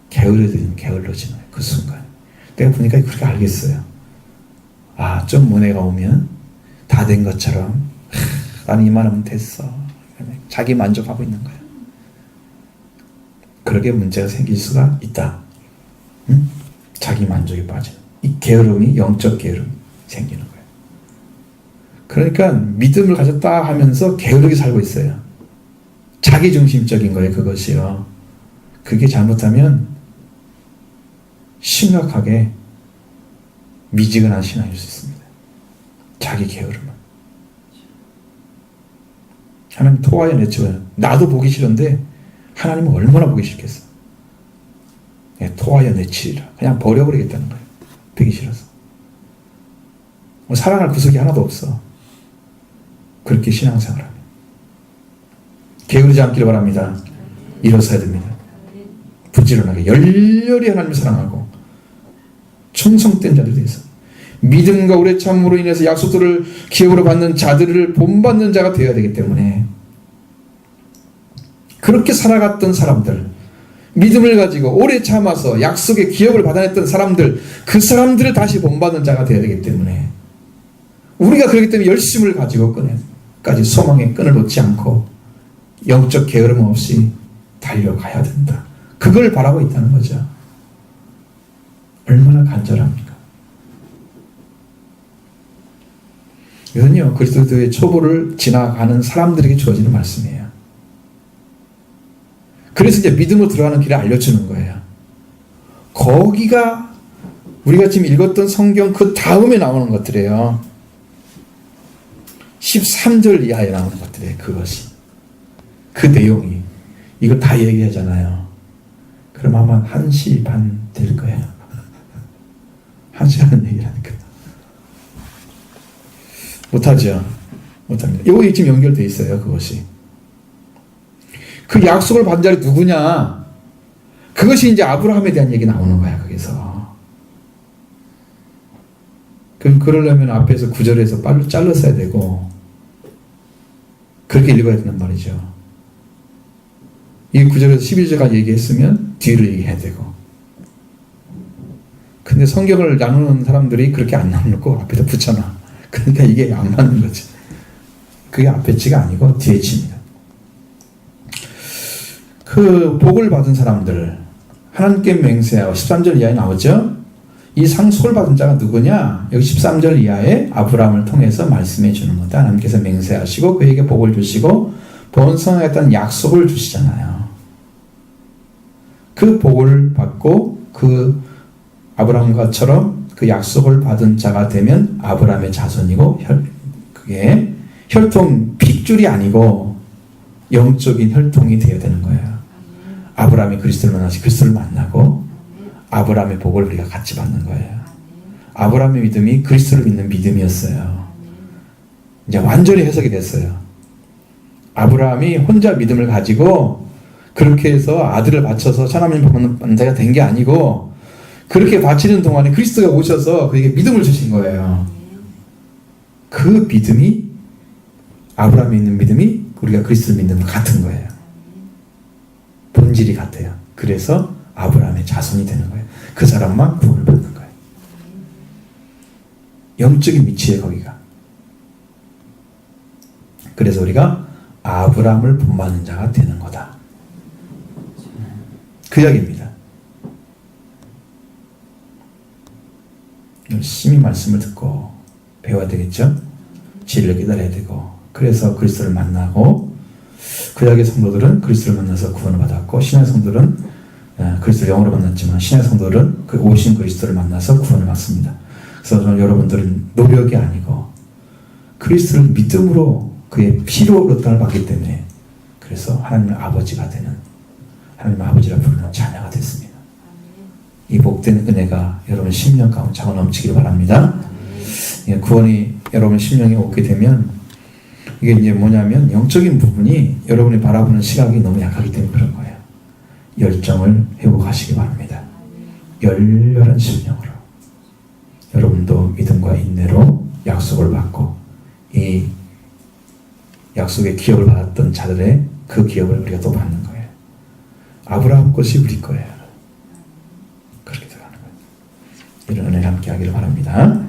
게을러지면 게을러지는 그 순간. 내가 보니까 그렇게 알겠어요. 아, 좀 은혜가 오면 다 된 것처럼 나는 이만하면 됐어. 자기 만족하고 있는 거예요. 그러게 문제가 생길 수가 있다. 응? 자기 만족에 빠지는. 이 게으름이 영적 게으름이 생기는 거예요. 그러니까 믿음을 가졌다 하면서 게으르게 살고 있어요. 자기중심적인 거예요, 그것이요. 그게 잘못하면 심각하게 미지근한 신앙일 수 있습니다. 자기 게으름은. 하나님 토하여 내쳐요. 나도 보기 싫은데 하나님은 얼마나 보기 싫겠어. 토하여 내치리라. 그냥 버려버리겠다는 거예요. 보기 싫어서. 사랑할 구석이 하나도 없어. 그렇게 신앙생활하면. 게으르지 않기를 바랍니다. 일어서야 됩니다. 부지런하게 열렬히 하나님을 사랑하고 충성된 자들에 대해서 믿음과 오래 참음으로 인해서 약속들을 기업으로 받는 자들을 본받는 자가 되어야 되기 때문에 그렇게 살아갔던 사람들, 믿음을 가지고 오래 참아서 약속의 기업을 받아냈던 사람들, 그 사람들을 다시 본받는 자가 되어야 되기 때문에 우리가 그렇기 때문에 열심을 가지고 끝까지 소망의 끈을 놓지 않고 영적 게으름 없이 달려가야 된다. 그걸 바라고 있다는 거죠. 얼마나 간절합니까? 이건요, 그리스도의 초보를 지나가는 사람들에게 주어지는 말씀이에요. 그래서 이제 믿음으로 들어가는 길을 알려주는 거예요. 거기가 우리가 지금 읽었던 성경 그 다음에 나오는 것들이에요. 13절 이하에 나오는 것들이에요. 그것이. 그 내용이. 이거 다 얘기하잖아요. 그럼 아마 1시 반 될 거예요. 1시간 얘기하니까. 못하죠. 못합니다. 이거 지금 연결되어 있어요. 그것이. 그 약속을 받은 자리 누구냐? 그것이 이제 아브라함에 대한 얘기 나오는 거야. 거기서. 그럼 그러려면 앞에서 9절에서 빨리 잘랐어야 되고 그렇게 읽어야 된단 말이죠. 이 9절에서 11절까지 얘기했으면 뒤를 얘기해야 되고. 근데 성경을 나누는 사람들이 그렇게 안 나누고 앞에다 붙여놔. 그러니까 이게 안 맞는 거지. 그게 앞에 치가 아니고 뒤에 치입니다. 그 복을 받은 사람들 하나님께 맹세하고 13절 이하에 나오죠. 이 상속을 받은 자가 누구냐? 여기 13절 이하에 아브라함을 통해서 말씀해 주는 거다. 하나님께서 맹세하시고 그에게 복을 주시고 번성하겠다는 약속을 주시잖아요. 그 복을 받고 그 아브라함과처럼 그 약속을 받은 자가 되면 아브라함의 자손이고 그게 혈통 핏줄이 아니고 영적인 혈통이 되어야 되는 거예요. 아브라함이 그리스도를 만나서 그리스도를 만나고 아브라함의 복을 우리가 같이 받는 거예요. 아브라함의 믿음이 그리스도를 믿는 믿음이었어요. 이제 완전히 해석이 됐어요. 아브라함이 혼자 믿음을 가지고 그렇게 해서 아들을 바쳐서 하나님 받는 자가 된 게 아니고 그렇게 바치는 동안에 그리스도가 오셔서 그에게 믿음을 주신 거예요. 그 믿음이 아브라함이 있는 믿음이 우리가 그리스도를 믿는 것 같은 거예요. 본질이 같아요. 그래서 아브라함의 자손이 되는 거예요. 그 사람만 구원을 받는 거예요. 영적인 위치에 거기가. 그래서 우리가 아브라함을 본받는 자가 되는 거다. 그 이야기입니다. 열심히 말씀을 듣고 배워야 되겠죠? 진리를 깨달아야 되고 그래서 그리스도를 만나고 구약의 성도들은 그리스도를 만나서 구원을 받았고 신약 성도들은 그리스도를 영으로 만났지만 신약 성도들은 그 오신 그리스도를 만나서 구원을 받습니다. 그래서 저는 여러분들은 노력이 아니고 그리스도를 믿음으로 그의 피로 얻다를 받기 때문에 그래서 하나님의 아버지가 되는 하나님의 아버지라 부르는 자녀가 됐습니다. 이 복된 은혜가 여러분 심령 가운데 차고 넘치기를 바랍니다. 구원이 여러분 심령에 오게 되면 이게 이제 뭐냐면 영적인 부분이 여러분이 바라보는 시각이 너무 약하기 때문에 그런 거예요. 열정을 회복하시기 바랍니다. 열렬한 심령으로 여러분도 믿음과 인내로 약속을 받고 이 약속의 기업을 받았던 자들의 그 기업을 우리가 또 받는 거예요. 아브라함 것이 우리 거예요. 그렇게 들어가는 거예요. 이런 은혜를 함께 하기를 바랍니다.